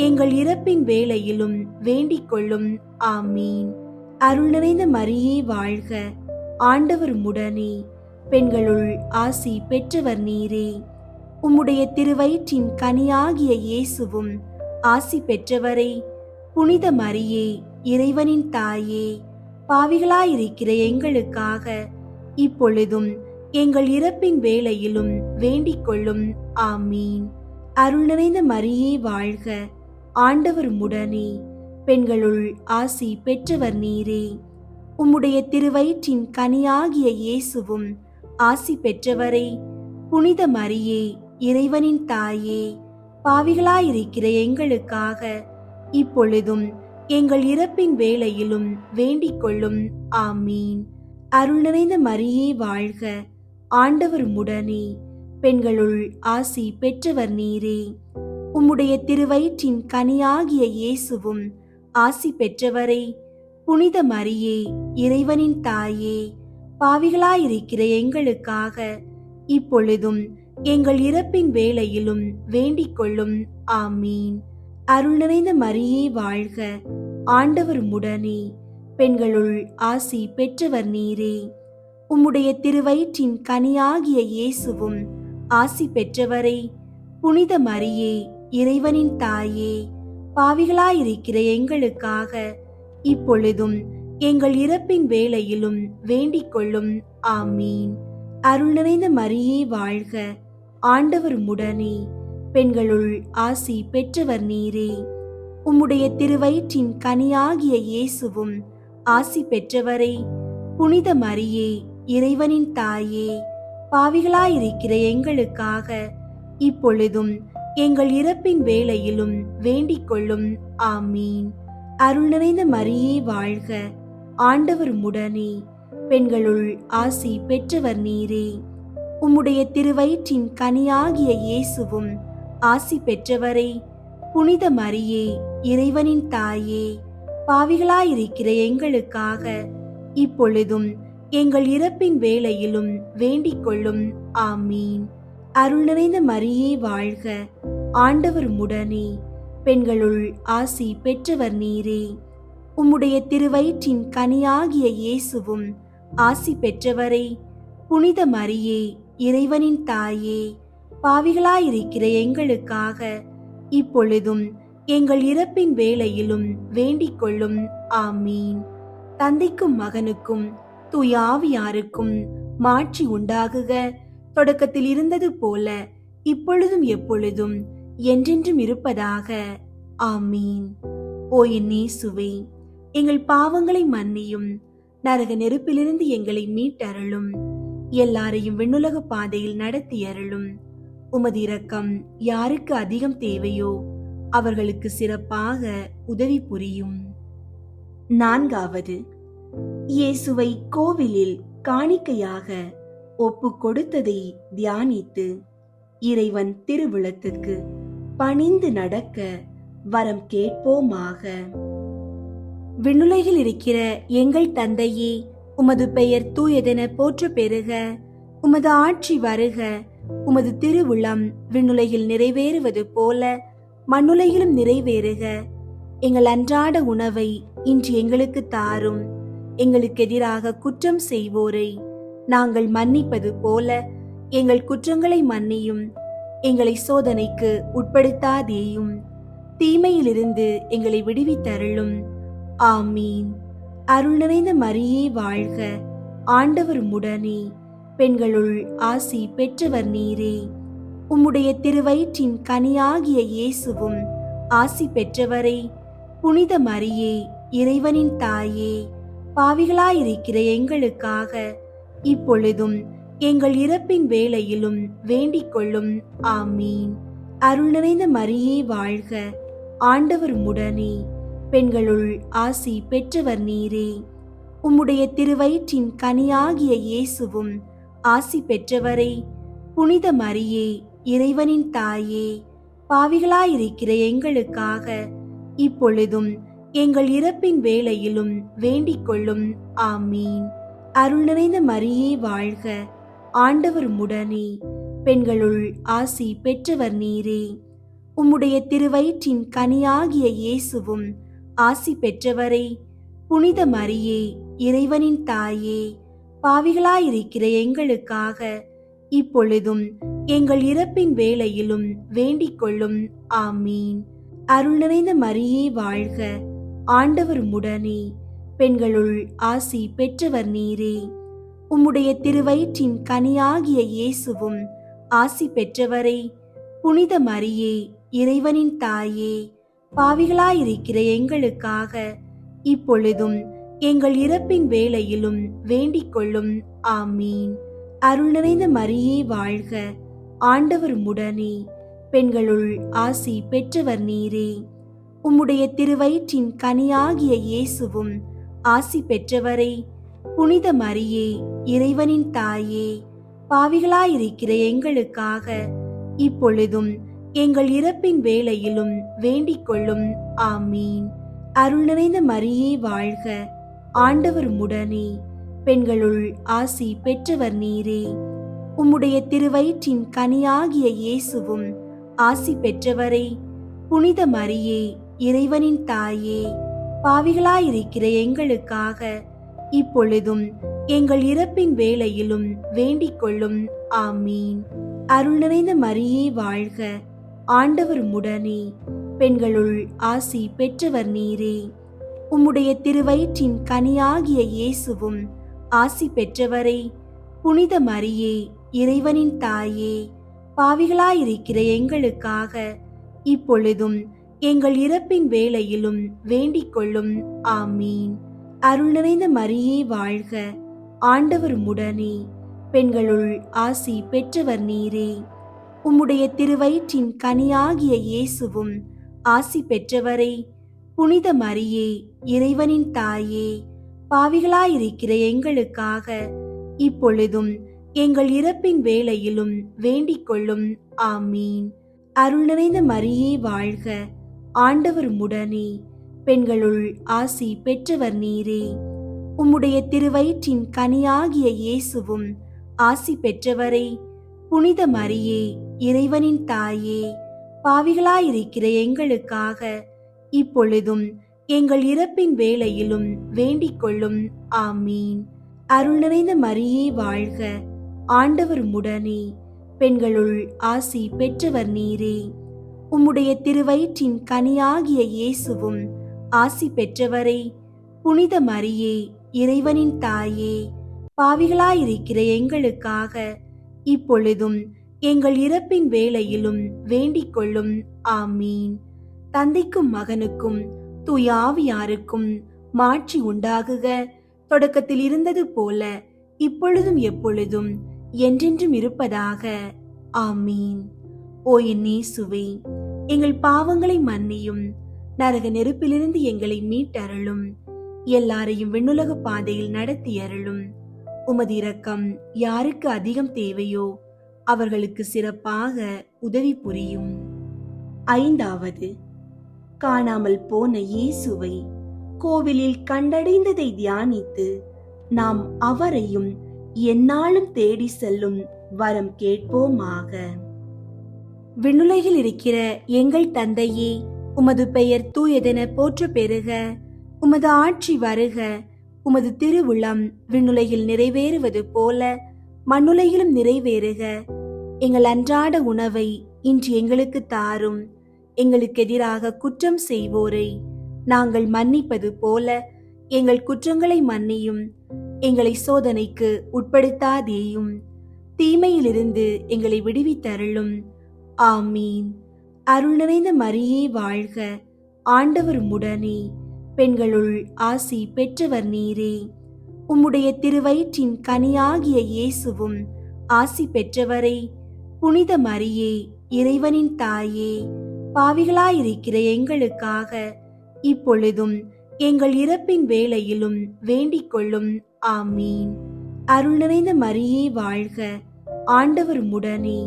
S3: எங்கள் இறப்பின் வேளையிலும் வேண்டிக் கொள்ளும். ஆமீன். அருள் நிறைந்த மரியே வாழ்க, ஆண்டவர் உம்முடனே, பெண்களுள் ஆசி பெற்றவர் நீரே. உம்முடைய திருவயிற்றின் கனியாகிய இயேசுவும் ஆசி பெற்றவரே. புனித மரியே, இறைவனின் தாயே, பாவிகளாயிருக்கிற எங்களுக்காக இப்பொழுதும் எங்கள் இறப்பின் வேளையிலும் வேண்டிக் கொள்ளும். ஆமீன். அருள் நிறைந்த மரியே வாழ்க, ஆண்டவர் உம்முடனே, பெண்களுள் ஆசி பெற்றவர் நீரே. உம்முடைய திருவயிற்றின் கனியாகிய இயேசுவும் ஆசி பெற்றவரே. புனித மரியே, இறைவனின் தாயே, பாவிகளாயிருக்கிற எங்களுக்காக இப்பொழுதும் எங்கள் இறப்பின் வேளையிலும் வேண்டிக் கொள்ளும். ஆமீன். அருள் நிறைந்த மரியே வாழ்க, ஆண்டவர் உம்முடனே, பெண்களுள் ஆசி பெற்றவர் நீரே. உம்முடைய திருவயிற்றின் கனியாகிய இயேசுவும் ஆசி பெற்றவரே. புனித மரியே, இறைவனின் தாயே, பாவிகளாயிருக்கிற எங்களுக்காக இப்பொழுதும் எங்கள் இறப்பின் வேளையிலும் வேண்டிக் கொள்ளும். ஆமீன். அருள் நிறைந்த மரியே வாழ்க, ஆண்டவர் உம்முடனே, பெண்களுள் ஆசி பெற்றவர் நீரே. உம்முடைய திருவயிற்றின் கனியாகிய இயேசுவும் ஆசி பெற்றவரே. புனித மரியே, இறைவனின் தாயே, பாவிகளாயிருக்கிற எங்களுக்காக இப்பொழுதும் எங்கள் இறப்பின் வேளையிலும் வேண்டிக் கொள்ளும். ஆமீன். அருள் நிறைந்த மரியே வாழ்க, ஆண்டவர் உம்முடனே, பெண்களுள் ஆசி பெற்றவர் நீரே. உம்முடைய திருவயிற்றின் கனியாகிய இயேசுவும் ஆசி பெற்றவரே. புனித மரியே, இறைவனின் தாயே, பாவிகளாயிருக்கிற எங்களுக்காக இப்பொழுதும் எங்கள் இறப்பின் வேளையிலும் வேண்டிக் கொள்ளும். ஆமீன். அருள் நிறைந்த மரியே வாழ்க, ஆண்டவர் உம்முடனே, பெண்களுள் ஆசி பெற்றவர் நீரே. உம்முடைய திருவயிற்றின் கனியாகிய இயேசுவும் ஆசி பெற்றவரே. புனித மரியே, இறைவனின் தாயே, பாவிகளாயிருக்கிற எங்களுக்காக இப்பொழுதும் எங்கள் இறப்பின் வேளையிலும் வேண்டிக் கொள்ளும். ஆமீன். அருள் நிறைந்த மரியே வாழ்க, ஆண்டவர் உம்முடனே, பெண்களுள் ஆசி பெற்றவர் நீரே. உம்முடைய திருவயிற்றின் கனியாகிய இயேசுவும் ஆசி பெற்றவரே. புனித மரியே, இறைவனின் தாயே, பாவிகளாயிருக்கிற எங்களுக்காக இப்பொழுதும் எங்கள் இறப்பின் வேளையிலும் வேண்டிக் கொள்ளும். ஆமீன். தந்தைக்கும் மகனுக்கும் தூய ஆவியாருக்கும் மாட்சி உண்டாகுக. தொடக்கத்தில் இருந்தது போல இப்பொழுதும் எப்பொழுதும் என்றென்றும் இருப்பதாக. ஆமீன். ஓ என் இயேசுவே, எங்கள் பாவங்களை மன்னியும், நரக நெருப்பிலிருந்து எங்களை மீட்டருளும், எல்லாரையும் விண்ணுலக பாதையில் நடத்தியருளும். உமது இரக்கம் யாருக்கு அதிகம் தேவையோ அவர்களுக்கு சிறப்பாக உதவி புரியும். 4வது, இயேசுவை கோவிலில் காணிக்கையாக ஒப்பு கொடுத்ததை தியானித்து இறைவன் திருவிழத்துக்கு பணிந்து நடக்க வரம் கேட்போமாக. விண்ணுலகில் இருக்கிற எங்கள் தந்தையே, உமது பெயர் தூயதென போற்ற பெறுக. உமது ஆட்சி வருக. உமது திருவுளம் விண்ணுலகில் நிறைவேறுவது போல மண்ணுலகிலும் நிறைவேறுக. எங்கள் அன்றாட உணவை இன்று எங்களுக்கு தாரும். எங்களுக்கு எதிராக குற்றம் செய்வோரை நாங்கள் மன்னிப்பது போல எங்கள் குற்றங்களை மன்னியும். எங்களை சோதனைக்கு உட்படுத்தாதேயும், தீமையிலிருந்து எங்களை விடுவித்தருளும். ஆமீன். அருள் நிறைந்த மரியே வாழ்க, ஆண்டவர் உம்முடனே, பெண்களுள் ஆசி பெற்றவர் நீரே. உம்முடைய திருவயிற்றின் கனியாகிய இயேசுவும் ஆசி பெற்றவரே. புனித மரியே, இறைவனின் தாயே, பாவிகளாயிருக்கிற எங்களுக்காக இப்பொழுதும் எங்கள் இறப்பின் வேளையிலும் வேண்டிக் கொள்ளும். ஆமீன். அருள் நிறைந்த மரியே வாழ்க, ஆண்டவர் உம்முடனே, பெண்களுள் ஆசி பெற்றவர் நீரே. உம்முடைய திருவயிற்றின் கனியாகிய இயேசுவும் ஆசி பெற்றவரே. புனித மரியே, இறைவனின் தாயே, பாவிகளாயிருக்கிற எங்களுக்காக இப்பொழுதும் எங்கள் இறப்பின் வேளையிலும் வேண்டிக் கொள்ளும். ஆமீன். அருள் நிறைந்த மரியே வாழ்க, ஆண்டவர் உம்முடனே, பெண்களுள் ஆசி பெற்றவர் நீரே. உம்முடைய திருவயிற்றின் கனியாகிய இயேசுவும் ஆசி பெற்றவரே. புனித மரியே, இறைவனின் தாயே, பாவிகளாயிருக்கிற எங்களுக்காக இப்பொழுதும் எங்கள் இறப்பின் வேளையிலும் வேண்டிக் கொள்ளும். ஆமீன். அருள் நிறைந்த மரியே வாழ்க, ஆண்டவர் உம்முடனே, பெண்களுள் ஆசி பெற்றவர் நீரே. உம்முடைய திருவயிற்றின் கனியாகிய இயேசுவும் ஆசி பெற்றவரே. புனித மரியே, இறைவனின் தாயே, பாவிகளாயிருக்கிற எங்களுக்காக இப்பொழுதும் எங்கள் இறப்பின் வேளையிலும் வேண்டிக் கொள்ளும். ஆமீன். அருள் நிறைந்த மரியே வாழ்க, ஆண்டவர் உம்முடனே, பெண்களுள் ஆசி பெற்றவர் நீரே. உம்முடைய திருவயிற்றின் கனியாகிய இயேசுவும் ஆசி பெற்றவரே. புனித மரியே, இறைவனின் தாயே, பாவிகளாயிருக்கிற எங்களுக்காக இப்பொழுதும் எங்கள் இறப்பின் வேளையிலும் வேண்டிக் கொள்ளும். ஆமீன். அருள் நிறைந்த மரியே வாழ்க, ஆண்டவர் உம்முடனே, பெண்களுள் ஆசி பெற்றவர் நீரே. உம்முடைய திருவயிற்றின் கனியாகிய இயேசுவும் ஆசி பெற்றவரே. புனித மரியே, இறைவனின் தாயே, பாவிகளாயிருக்கிற எங்களுக்காக இப்பொழுதும் எங்கள் இறப்பின் வேளையிலும் வேண்டிக் கொள்ளும். ஆமீன். அருள் நிறைந்த மரியே வாழ்க, ஆண்டவர் உம்முடனே, பெண்களுள் ஆசி பெற்றவர் நீரே. உம்முடைய திருவயிற்றின் கனியாகிய இயேசுவும் ஆசி பெற்றவரே. புனித மரியே, இறைவனின் தாயே, பாவிகளாயிருக்கிற எங்களுக்காக இப்பொழுதும் எங்கள் இறப்பின் வேளையிலும் வேண்டிக் கொள்ளும். ஆமீன். அருள் நிறைந்த மரியே வாழ்க, ஆண்டவர் உம்முடனே, பெண்களுள் ஆசி பெற்றவர் நீரே. உம்முடைய திருவயிற்றின் கனியாகிய இயேசுவும் ஆசி பெற்றவரே. புனித மரியே, இறைவனின் தாயே, பாவிகளாயிருக்கிற எங்களுக்காக இப்பொழுதும் எங்கள் இறப்பின் வேளையிலும் வேண்டிக் கொள்ளும். ஆமீன். அருள் நிறைந்த மரியே வாழ்க, ஆண்டவர் உம்முடனே. பெண்களுள் ஆசி பெற்றவர் நீரே. உம்முடைய திருவயிற்றின் கனியாகிய இயேசுவும் ஆசி பெற்றவரே. புனித மரியே, இறைவனின் தாயே, பாவிகளாயிருக்கிற எங்களுக்காக இப்பொழுதும் எங்கள் இறப்பின் வேளையிலும் வேண்டிக் கொள்ளும். ஆமீன். அருள் நிறைந்த மரியே வாழ்க, ஆண்டவர் உம்முடனே. பெண்களுள் ஆசி பெற்றவர் நீரே. உம்முடைய திருவயிற்றின் கனியாகிய இயேசுவும் ஆசி பெற்றவரே. புனித மரியே, இறைவனின் தாயே, பாவிகளாயிருக்கிற எங்களுக்காக இப்பொழுதும் எங்கள் இறப்பின் வேளையிலும் வேண்டிக் கொள்ளும். ஆமீன். தந்தைக்கும் மகனுக்கும் தூய ஆவியாருக்கும் மாட்சி உண்டாகுக. தொடக்கத்தில் இருந்தது போல இப்பொழுதும் எப்பொழுதும் என்றென்றும் இருப்பதாக. ஆமீன். ஓ என் இயேசுவே, எங்கள் பாவங்களை மன்னியும், நரக நெருப்பிலிருந்து எங்களை மீட்டருளும், எல்லாரையும் விண்ணுலக பாதையில் நடத்தி அருளும். உமது இரக்கம் யாருக்கு அதிகம் தேவையோ அவர்களுக்கு சிறப்பாக உதவி புரியும். ஐந்தாவது, காணாமல் போன இயேசுவை கோவிலில் கண்டடைந்ததை தியானித்து நாம் அவரையும் எந்நாளும் தேடி செல்லும் வரம் கேட்போமாக. விண்ணுலகில் இருக்கிற எங்கள் தந்தையே, உமது பெயர் தூயதென போற்ற பெறுக. உமது ஆட்சி வருக. உமது திருவுளம் விண்ணுலகில் நிறைவேறுவது போல மண்ணுலகிலும் நிறைவேறுக. எங்கள் அன்றாட உணவை இன்று எங்களுக்கு தாரும். எங்களுக்கு எதிராக குற்றம் செய்வோரை நாங்கள் மன்னிப்பது போல எங்கள் குற்றங்களை மன்னியும். எங்களை சோதனைக்கு உட்படுத்தாதேயும், தீமையிலிருந்து எங்களை விடுவித்தருளும். ஆமீன். அருள் நிறைந்த மரியே வாழ்க, ஆண்டவர் உம்முடனே. பெண்களுள் ஆசி பெற்றவர் நீரே. உம்முடைய திருவயிற்றின் கனியாகிய இயேசுவும் ஆசி பெற்றவரே. புனித மரியே, இறைவனின் தாயே, பாவிகளாயிருக்கிற எங்களுக்காக இப்பொழுதும் எங்கள் இறப்பின் வேளையிலும் வேண்டிக் கொள்ளும். ஆமீன். அருள் நிறைந்த மரியே வாழ்க, ஆண்டவர் உம்முடனே.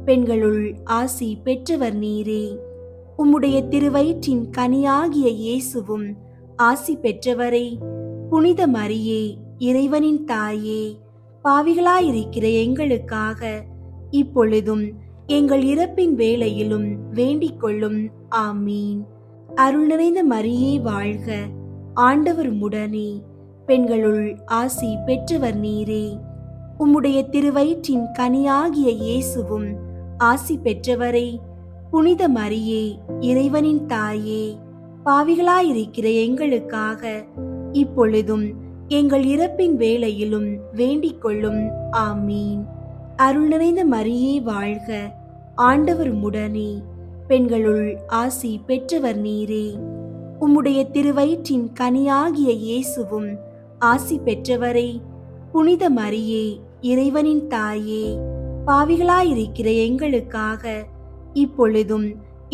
S3: பெண்களுள் ஆசி பெற்றவர் நீரே. உம்முடைய திருவயிற்றின் கனியாகிய இயேசுவும் ஆசி பெற்றவரே. புனித மரியே, இறைவனின் தாயே, பாவிகளாயிருக்கிற எங்களுக்காக இப்பொழுதும் எங்கள் இறப்பின் வேளையிலும் வேண்டிக் கொள்ளும். ஆமீன். அருள் நிறைந்த மரியே வாழ்க, ஆண்டவர் உம்முடனே. பெண்களுள் ஆசி பெற்றவர் நீரே. உம்முடைய திருவயிற்றின் கனியாகிய இயேசுவும் ஆசி பெற்றவரே. புனித மரியே, இறைவனின் தாயே, பாவிகளாயிருக்கிற எங்களுக்காக இப்பொழுதும் எங்கள் இறப்பின் வேளையிலும் வேண்டிக் கொள்ளும். ஆமீன். அருள் நிறைந்த மரியே வாழ்க, ஆண்டவர் உம்முடனே. பெண்களுள் ஆசி பெற்றவர் நீரே. உம்முடைய திருவயிற்றின் கனியாகிய இயேசுவும் ஆசி பெற்றவரே. புனித மரியே, இறைவனின் தாயே, பாவிகளாயிருக்கிற எங்களுக்காக இப்பொழுதும்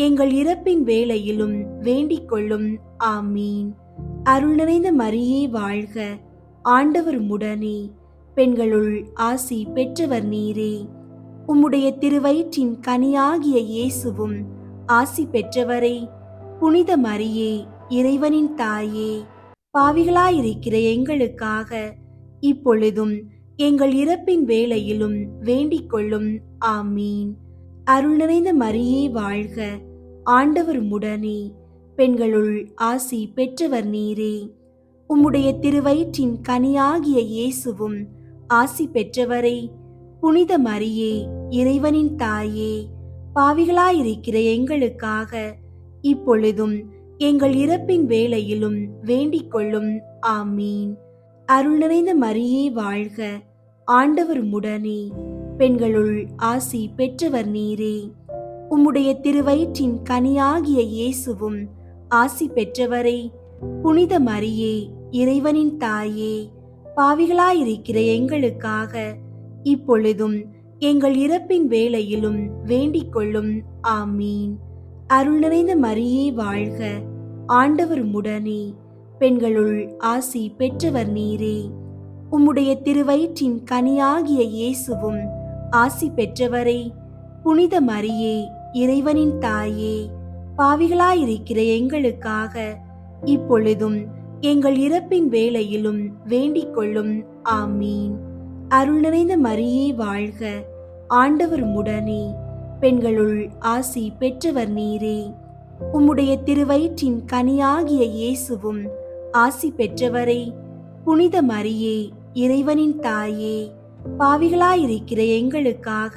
S3: எங்கள் இறப்பின் வேளையிலும் வேண்டிக் கொள்ளும். ஆமீன். அருள் நிறைந்த மரியே வாழ்க, ஆண்டவர் உம்முடனே. பெண்களுள் ஆசி பெற்றவர் நீரே. உம்முடைய திருவயிற்றின் கனியாகிய இயேசுவும் ஆசி பெற்றவரே. புனித மரியே, இறைவனின் தாயே, பாவிகளாயிருக்கிற எங்களுக்காக இப்பொழுதும் எங்கள் இறப்பின் வேளையிலும் வேண்டிக் கொள்ளும். ஆமீன். அருள் நிறைந்த மரியே வாழ்க, ஆண்டவர் உம்முடனே. பெண்களுள் ஆசி பெற்றவர் நீரே. உம்முடைய திருவயிற்றின் கனியாகிய இயேசுவும் ஆசி பெற்றவரே. புனித மரியே, இறைவனின் தாயே, பாவிகளாயிருக்கிற எங்களுக்காக இப்பொழுதும் எங்கள் இறப்பின் வேளையிலும் வேண்டிக் கொள்ளும். ஆமீன். அருள் நிறைந்த மரியே வாழ்க, ஆண்டவர் உம்முடனே. பெண்களுள் ஆசி பெற்றவர் நீரே. உம்முடைய திருவயிற்றின் கனியாகிய இயேசுவும் ஆசி பெற்றவரே. புனித மரியே, இறைவனின் தாயே, பாவிகளாயிருக்கிற எங்களுக்காக இப்பொழுதும் எங்கள் இறப்பின் வேளையிலும் வேண்டிக் கொள்ளும். ஆமீன். அருள் நிறைந்த மரியே வாழ்க, ஆண்டவர் உம்முடனே, பெண்களுள் ஆசி பெற்றவர் நீரே. உம்முடைய திருவயிற்றின் கனியாகிய இயேசுவும் ஆசி பெற்றவரே. புனித மரியே, இறைவனின் தாயே, பாவிகளாயிருக்கிற எங்களுக்காக இப்பொழுதும் எங்கள் இறப்பின் வேளையிலும் வேண்டிக் கொள்ளும். ஆமீன். அருள் நிறைந்த மரியே வாழ்க, ஆண்டவர் உம்முடனே, பெண்களுள் ஆசி பெற்றவர் நீரே. உம்முடைய திருவயிற்றின் கனியாகிய இயேசுவும் ஆசி பெற்றவரே. புனித மரியே, இறைவனின் தாயே, பாவிகளாயிருக்கிற எங்களுக்காக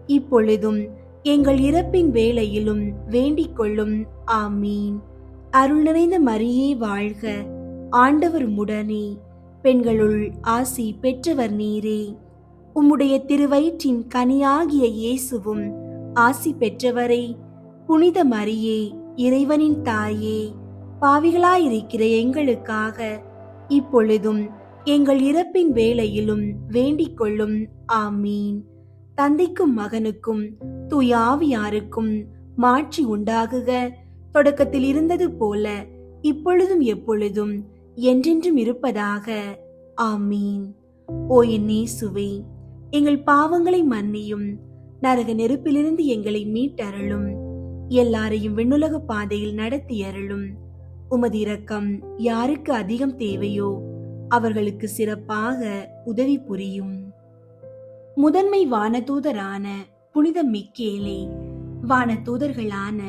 S3: இப்பொழுதும் எங்கள் இறப்பின் வேளையிலும் வேண்டிக் கொள்ளும். ஆமீன். அருள் நிறைந்த மரியே வாழ்க, ஆண்டவர் உம்முடனே, பெண்களுள் ஆசி பெற்றவர் நீரே. உம்முடைய திருவயிற்றின் கனியாகிய இயேசுவும் ஆசி பெற்றவரே. புனித மரியே, இறைவனின் தாயே, பாவிகளாயிருக்கிற எங்களுக்காக இப்பொழுதும் எங்கள் இறப்பின் வேளையிலும் வேண்டிக் கொள்ளும். ஆமீன். தந்தைக்கும் மகனுக்கும் தூய ஆவியாருக்கும் மாட்சி உண்டாகுக. தொடக்கத்தில் இருந்தது போல இப்பொழுதும் எப்பொழுதும் என்றென்றும் இருப்பதாக. ஆமீன். ஓ என் இயேசுவே, எங்கள் பாவங்களை மன்னியும், நரக நெருப்பிலிருந்து எங்களை மீட்டருளும், எல்லாரையும் விண்ணுலக பாதையில் நடத்தி அருளும். உமது இரக்கம் யாருக்கு அதிகம் தேவையோ அவர்களுக்கு சிறப்பாக உதவி புரியும். முதன்மை வானதூதரான புனித மிக்கேலே, வானதூதர்களான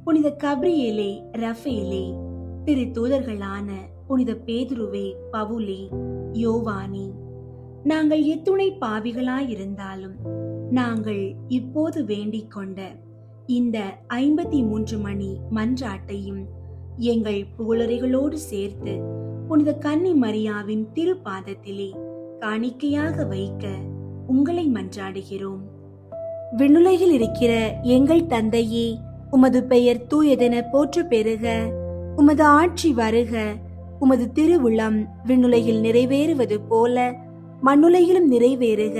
S3: புனித கப்ரியேலே, ரஃபேலே, திரு தூதர்களான புனித பேதுருவே, பவுலே, யோவானே, நாங்கள் எத்துணை பாவிகளாயிருந்தாலும் நாங்கள் இப்போது வேண்டிக் கொண்ட இந்த 53 மணி மன்றாட்டையும் எங்கள் புகழுரைகளோடு சேர்த்து புனித கன்னி மரியாவின் திருப்பாதத்திலே காணிக்கையாக வைக்க உங்களை மன்றாடுகிறோம். விண்ணுலகில் இருக்கிற எங்கள் தந்தையே, உமது பெயர் தூயதென போற்று பெறுக. உமது ஆட்சி வருக. உமது திருவுளம் விண்ணுலகில் நிறைவேறுவது போல மண்ணுலகிலும் நிறைவேறுக.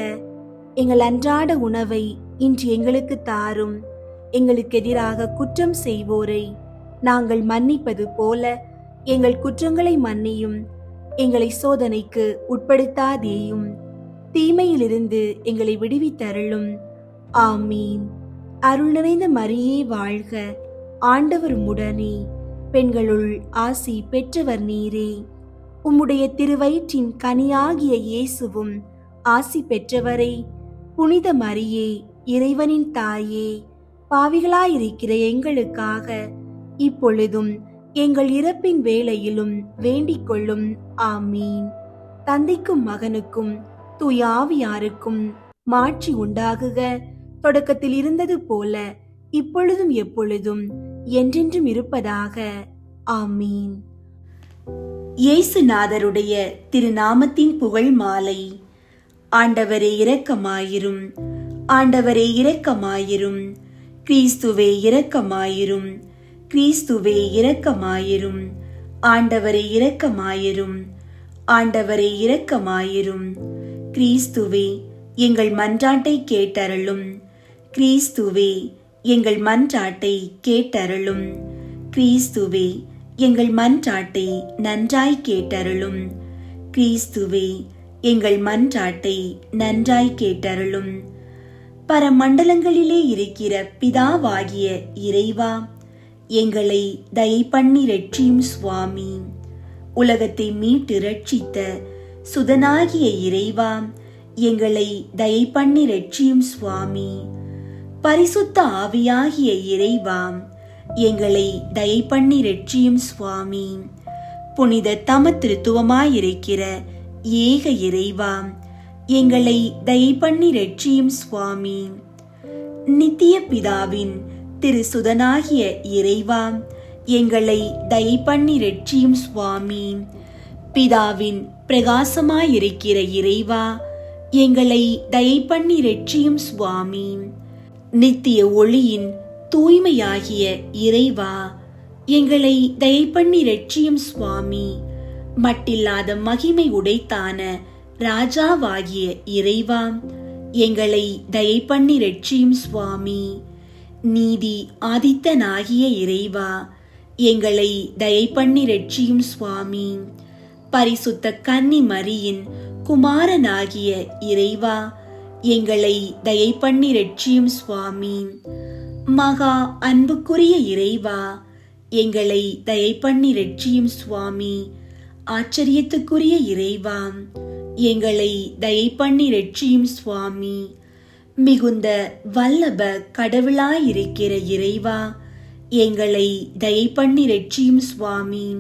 S3: எங்கள் அன்றாட உணவை இன்று எங்களுக்கு தாரும். எங்களுக்கு எதிராக குற்றம் செய்வோரை நாங்கள் மன்னிப்பது போல எங்கள் குற்றங்களை மன்னியும். எங்களை சோதனைக்கு உட்படுத்தாதேயும், தீமையிலிருந்து எங்களை விடுவித்தருளும். ஆமீன். அருள் நிறைந்த மரியே வாழ்க, ஆண்டவர் உம்முடனே, பெண்களுள் ஆசி பெற்றவர் நீரே. உம்முடைய திருவயிற்றின் கனியாகிய இயேசுவும் ஆசி பெற்றவரே. புனித மரியே, இறைவனின் தாயே, பாவிகளாயிருக்கிற எங்களுக்காக இப்பொழுதும் எங்கள் இறப்பின் வேளையிலும் வேண்டிக் கொள்ளும். ஆமீன். தந்தைக்கும் மகனுக்கும் தூய ஆவியாருக்கும் மாட்சி உண்டாகுக. தொடக்கத்தில் இருந்தது போல இப்பொழுதும் எப்பொழுதும் என்றென்றும் இருப்பதாக. ஆமீன். இயேசுநாதருடைய திருநாமத்தின் புகழ் மாலை. ஆண்டவரே இரக்கமாயிரும், ஆண்டவரே இரக்கமாயிரும், கிறிஸ்துவே இரக்கமாயிரும், கிறிஸ்துவே இரக்கமாயிரும், ஆண்டவரே இரக்கமாயிரும், ஆண்டவரே இரக்கமாயிரும், கிறிஸ்துவே எங்கள் மன்றாட்டை கேட்டருளும், கிறிஸ்துவே எங்கள் மன்றாட்டை கேட்டருளும், கிறிஸ்துவே எங்கள் மன்றாட்டை நன்றாய் கேட்டருளும், கிறிஸ்துவே எங்கள் மன்றாட்டை நன்றாய் கேட்டருளும். பரமண்டலங்களிலே இருக்கிற பிதாவாகிய இறைவா, எங்களை தயை பண்ணி ரட்சியும் சுவாமி. உலகத்தை மீட்டு ரட்சித்த சுதனாகிய இறைவா, எங்களை தயை பண்ணி ரட்சியும் சுவாமி. பரிசுத்த ஆவியாகிய இறைவா, எங்களை தயை பண்ணி ரட்சியும் சுவாமி. புனித தமத்திருத்துவமாயிருக்கிற ஏக இறைவா, எங்களை தயை பண்ணி ரட்சியும் சுவாமி. நித்திய பிதாவின் திரு சுதனாகிய இறைவா, எங்களை தயை பண்ணி ரட்சியும் சுவாமி. பிதாவின் பிரகாசமாயிருக்கிற இறைவா, எங்களை தயை பண்ணி ரட்சியும் சுவாமி. நித்திய ஒளியின் தூய்மையாகிய இறைவா, எங்களை தயை பண்ணி ரட்சியும் சுவாமி. மட்டில்லாத மகிமை உடைத்தான
S4: ராஜாவாகிய இறைவா, எங்களை தயை பண்ணி ரட்சியும் சுவாமி. நீதி ஆதித்தனாகிய இறைவா, எங்களை தயை பண்ணி ரட்சியும் சுவாமி. பரிசுத்த கன்னி மரியின் குமாரனாகிய இறைவா, எங்களை தயை பண்ணி ரட்சியும் சுவாமி. மகா அன்புக்குரிய இறைவா, எங்களை தயை பண்ணி ரட்சியும் சுவாமி. ஆச்சரியத்துக்குரிய இறைவா, எங்களை தயை பண்ணி ரட்சியும் சுவாமி. மிகுந்த வல்லப கடவுளாயிருக்கிற இறைவா, எங்களை தயை பண்ணி ரட்சியும் சுவாமி.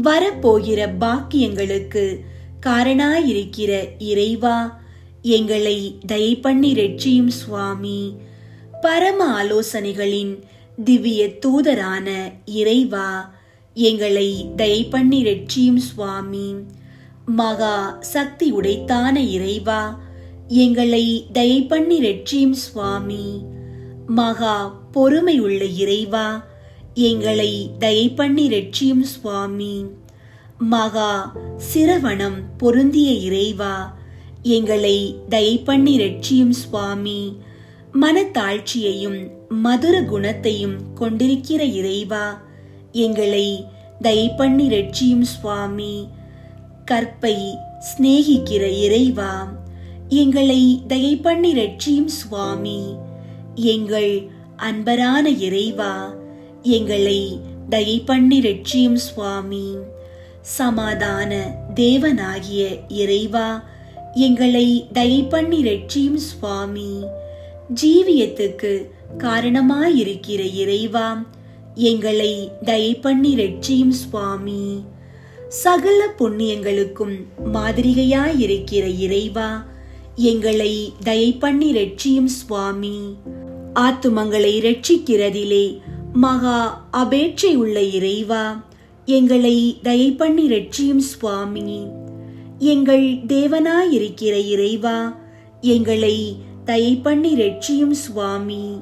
S4: வரப்போகிற பாக்கியங்களுக்கு காரணாயிருக்கிற இறைவா, எங்களை தயை பண்ணி ரட்சியும் சுவாமி. பரம ஆலோசனைகளின் திவ்ய தூதரான இறைவா, எங்களை தயை பண்ணி ரட்சியும் சுவாமி. மகா சக்தி உடைத்தான இறைவா, எங்களை தயை பண்ணி ரட்சியும் சுவாமி. மகா பொறுமை உள்ள இறைவா, எங்களை தயை பண்ணி ரட்சியும் சுவாமி. மகா சிரவணம் பொருந்திய இறைவா, எங்களை தயை பண்ணி ரட்சியும் சுவாமி. மனத்தாழ்ச்சியையும் மதுர குணத்தையும் கொண்டிருக்கிற இறைவா, எங்களை தயை பண்ணி ரட்சியும் சுவாமி. கற்பை சிநேகிக்கிற இறைவா, எங்களை தயை பண்ணி ரட்சியும் சுவாமி. எங்கள் அன்பரான இறைவா, எங்களை தயை பண்ணி ரட்சியும் சுவாமி. சமாதான தேவனாகிய இறைவா, எங்களை தயை பண்ணி ரட்சியும் சுவாமி. ஜீவியத்துக்கு காரணமாயிருக்கிற இறைவா, எங்களை தயை பண்ணி ரட்சியும் சுவாமி. சகல புண்ணியங்களுக்கும் மாதிரிகையாயிருக்கிற இறைவா, எங்களை தயை பண்ணி ரட்சியும் சுவாமி. ஆத்துமங்களை ரட்சிக்கிறதிலே மகா அபேட்சை உள்ள இறைவா, எங்களை தயை பண்ணி ரட்சியும் சுவாமி. எங்கள் தேவனாயிருக்கிற இறைவா, எங்களை தயை பண்ணி ரட்சியும் சுவாமி.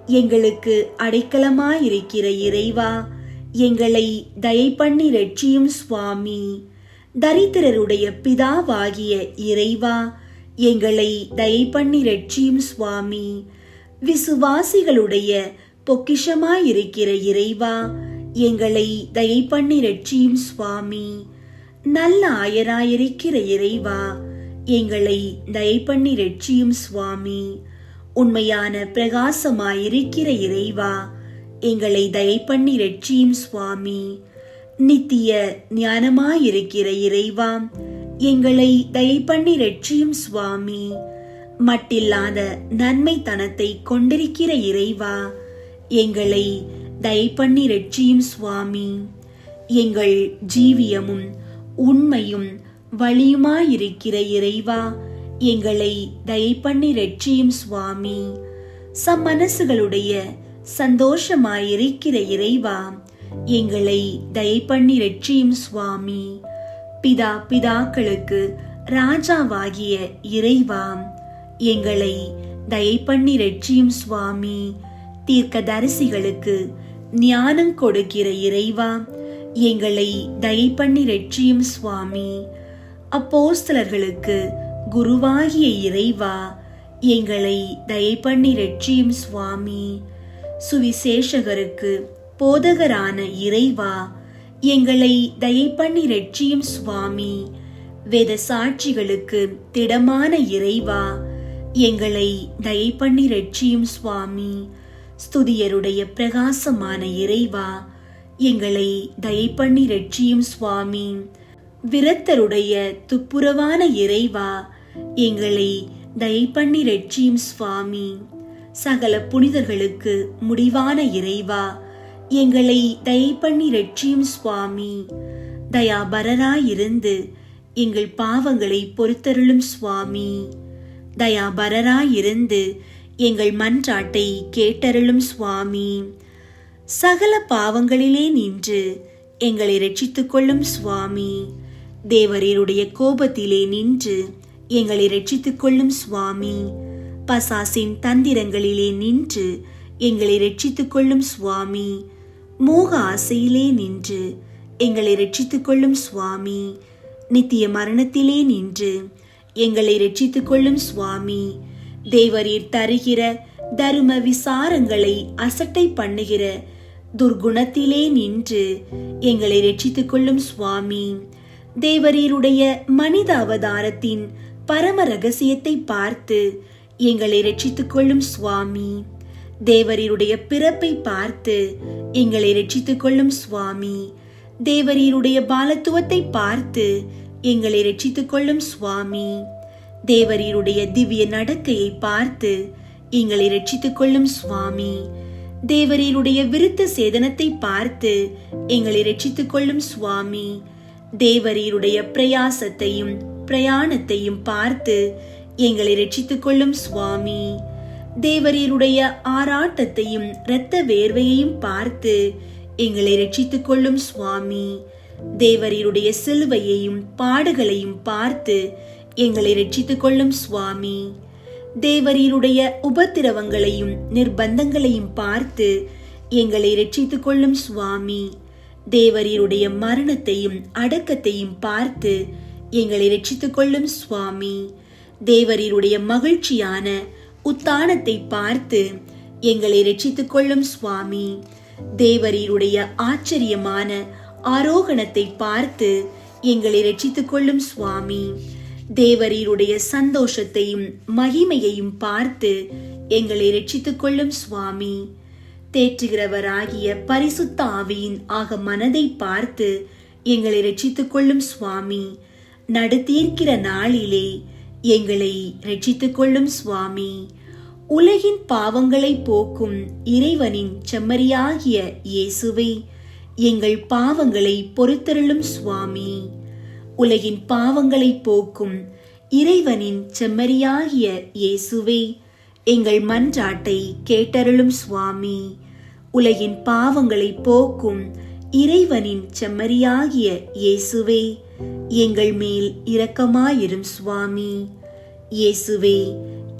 S4: எங்களுக்கு அடைக்கலமாயிருக்கிற இறைவா, எங்களை தயை பண்ணி ரட்சியும் சுவாமி. தரித்திரருடைய பிதாவாகிய இறைவா, எங்களை தயை பண்ணி ரட்சியும் சுவாமி. விசுவாசிகளுடைய பொக்கிஷமாயிருக்கிற இறைவா, எங்களை தயை பண்ணி ரட்சியும் சுவாமி. நல்ல ஆயராயிருக்கிற இறைவா, எங்களை தயை பண்ணி ரட்சியும் சுவாமி. உண்மையான பிரகாசமாயிருக்கிற இறைவா, எங்களை தயை பண்ணி ரட்சியும் சுவாமி. நித்திய ஞானமாயிருக்கிற இறைவா, எங்களை தயை பண்ணி ரட்சியும் சுவாமி. மட்டில்லாத நன்மைத்தனத்தை கொண்டிருக்கிற இறைவா, எங்களை தயை பண்ணி ரட்சியும் சுவாமி. எங்கள் ஜீவியமும் உண்மையும் வழியுமாயிருக்கிற இறைவா, எங்களை தயை பண்ணி ரட்சியும் சுவாமி. சம்மனசுகளுடைய சந்தோஷமாயிருக்கிற இறைவா, எங்களை தயை பண்ணி ரட்சியும் சுவாமி. பிதாக்களுக்கு ராஜாவாகிய இறைவா, எங்களை தயை பண்ணி ரட்சியும் சுவாமி. தீர்க்கதரிசிகளுக்கு ஞானம் கொடுக்கிற இறைவா, எங்களை தயை பண்ணி ரட்சியும் சுவாமி. அப்போஸ்தலர்களுக்கு குருவாகிய இறைவா, எங்களை தயை பண்ணி ரட்சியும் சுவாமி. சுவிசேஷகருக்கு போதகரான இறைவா, எங்களை தயை பண்ணி ரட்சியும் சுவாமி. வேத சாட்சிகளுக்கு திடமான இறைவா, எங்களை தயை பண்ணி ரட்சியும் சுவாமி. ஸ்துதியருடைய பிரகாசமான இறைவா, எங்களை தயை பண்ணி ரட்சியும் சுவாமி. விரத்தருடைய துப்புரவான இறைவா, எங்களை தயை பண்ணி ரட்சியும் சுவாமி. சகல புனிதர்களுக்கு முடிவான இறைவா, எங்களை தயை பண்ணி ரட்சியும் சுவாமி. தயாபரராயிருந்து எங்கள் பாவங்களை பொறுத்தருளும் சுவாமி. தயாபரராயிருந்து எங்கள் மன்றாட்டை கேட்டருளும் சுவாமி. சகல பாவங்களிலே நின்று எங்களை ரட்சித்துக் கொள்ளும் சுவாமி. தேவரீருடைய கோபத்திலே நின்று எங்களை ரட்சித்துக் கொள்ளும் சுவாமி. பசாசின் தந்திரங்களிலே நின்று எங்களை ரட்சித்துக் கொள்ளும் சுவாமி. மோக ஆசையிலே நின்று எங்களை ரட்சித்துக் கொள்ளும் சுவாமி. நித்திய மரணத்திலே நின்று எங்களை ரட்சித்துக் கொள்ளும் சுவாமி. தேவரீர் தருகிற தரும விசாரங்களை அசட்டை பண்ணுகிற துர்குணத்திலே நின்று எங்களை ரட்சித்துக் கொள்ளும் சுவாமி. தேவரீருடைய மனித அவதாரத்தின் பரம ரகசியத்தை பார்த்து எங்களை ரட்சித்துக் கொள்ளும் சுவாமி. தேவரீருடைய பிறப்பை பார்த்து எங்களை ரட்சித்துக் கொள்ளும் சுவாமி. தேவரீருடைய பாலத்துவத்தை பார்த்து எங்களை ரட்சித்துக் கொள்ளும் சுவாமி. தேவரீருடைய திவ்ய நடக்கையை பார்த்து எங்களை ரட்சித்துக் கொள்ளும் சுவாமி. தேவரீருடைய விருத்த சேதனத்தை பார்த்து எங்களை ரட்சித்துக் கொள்ளும் சுவாமி. தேவரீருடைய பிரயாசத்தையும் பிரயாணத்தையும் பார்த்து எங்களை ரட்சித்துக் கொள்ளும் சுவாமி. தேவரீருடைய ஆராட்டத்தையும் இரத்த வேர்வையையும் பார்த்து எங்களை ரட்சித்துக் கொள்ளும் சுவாமி. தேவரீருடைய சிலுவையையும் பாடுகளையும் பார்த்து எங்களை ரட்சித்துக் கொள்ளும் சுவாமி. தேவரீருடைய உபத்திரவங்களையும் நிர்பந்தங்களையும் பார்த்து எங்களை ரட்சித்துக் கொள்ளும் சுவாமி. தேவரீருடைய மரணத்தையும் அடக்கத்தையும் பார்த்து எங்களை ரட்சித்துக் கொள்ளும் சுவாமி. தேவரீருடைய மகிழ்ச்சியான உத்தானத்தை பார்த்து எங்களை ரட்சித்துக் கொள்ளும் சுவாமி. தேவரீருடைய ஆச்சரியமான ஆரோகணத்தை பார்த்து எங்களை ரட்சித்துக் கொள்ளும் சுவாமி. தேவரீருடைய சந்தோஷத்தையும் மகிமையையும் பார்த்து எங்களை ரட்சித்துக் கொள்ளும் சுவாமி. தேற்றுகிறவராகிய பரிசுத்த ஆவியின் ஆக மனதை பார்த்து எங்களை ரட்சித்துக் கொள்ளும் சுவாமி. நடுத்தீர்க்கிற நாளிலே எங்களை ரட்சித்துக் கொள்ளும் சுவாமி. உலகின் பாவங்களை போக்கும் இறைவனின் செம்மறியாகிய இயேசுவே, எங்கள் பாவங்களை பொறுத்தருளும் சுவாமி. உலகின் பாவங்களை போக்கும் இறைவனின் செம்மறியாகிய இயேசுவே, எங்கள் மன்றாட்டை கேட்டருளும் சுவாமி. உலகின் பாவங்களை போக்கும் இறைவனின் செம்மறியாகிய இயேசுவே, எங்கள் மேல் இரக்கமாயிரும் சுவாமி. இயேசுவே,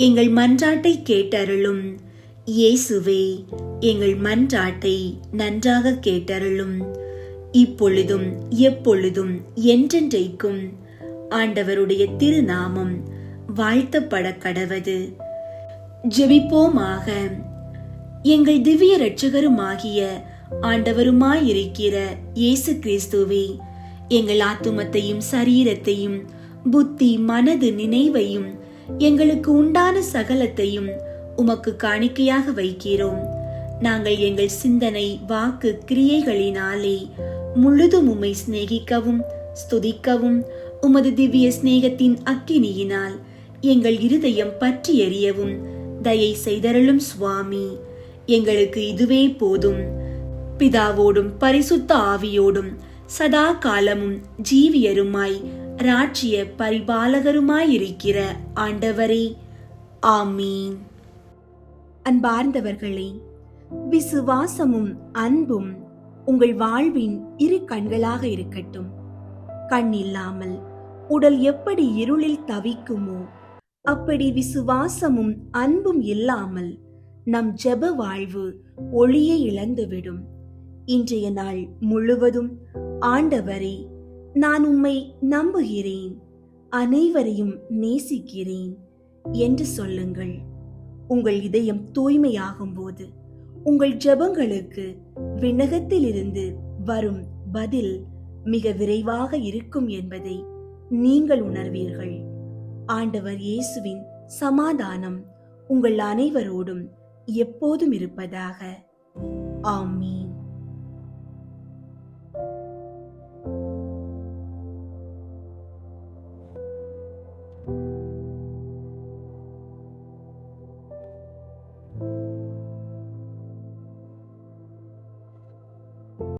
S4: எங்கள் மன்றாட்டை கேட்டருளும். இயேசுவே, எங்கள் மன்றாட்டை நன்றாக கேட்டருளும். இப்பொழுதும் எப்பொழுதும் என்றென்றைக்கும் ஆண்டவருடைய திருநாமம் வாழ்த்தப்பட கடவது. ஜெபிப்போமாக. எங்கள் திவ்ய இரட்சகருமாகிய ஆண்டவருமாயிருக்கிற இயேசு கிறிஸ்துவே, எங்கள் ஆத்துமத்தையும் சரீரத்தையும் புத்தி மனது நினைவையும் எங்களுக்கு உண்டான சகலத்தையும் உமக்கு காணிக்கையாக வைக்கிறோம். நாங்கள் எங்கள் சிந்தனை வாக்கு கிரியைகளினாலே முழுதும் உம்மை சிநேகிக்கவும் ஸ்துதிக்கவும் உமது திவ்ய சிநேகத்தின் அக்கினியினால் எங்கள் இருதயம் பற்றி எரியவும் தயை செய்தருளும் சுவாமி. எங்களுக்கு இதுவே போதும். பிதாவோடும் பரிசுத்த ஆவியோடும் சதா காலமும் ஜீவியருமாய் ராஜ்ய பரிபாலகருமாயிருக்கிற ஆண்டவரே, ஆமீன்.
S3: அன்பார்ந்தவர்களே, விசுவாசமும் அன்பும் உங்கள் வாழ்வின் இரு கண்களாக இருக்கட்டும். கண் இல்லாமல் உடல் எப்படி இருளில் தவிக்குமோ, அப்படி விசுவாசமும் அன்பும் இல்லாமல் நம் ஜெப வாழ்வு ஒளியை இழந்துவிடும். இன்றைய நாள் முழுவதும் ஆண்டவரே, நான் உம்மை நம்புகிறேன், அனைவரையும் நேசிக்கிறேன் என்று சொல்லுங்கள். உங்கள் இதயம் தூய்மையாகும் போது உங்கள் ஜெபங்களுக்கு விண்ணகத்திலிருந்து வரும் பதில் மிக விரைவாக இருக்கும் என்பதை நீங்கள் உணர்வீர்கள். ஆண்டவர் இயேசுவின் சமாதானம் உங்கள் அனைவரோடும் எப்போதும் இருப்பதாக. ஆமீன்.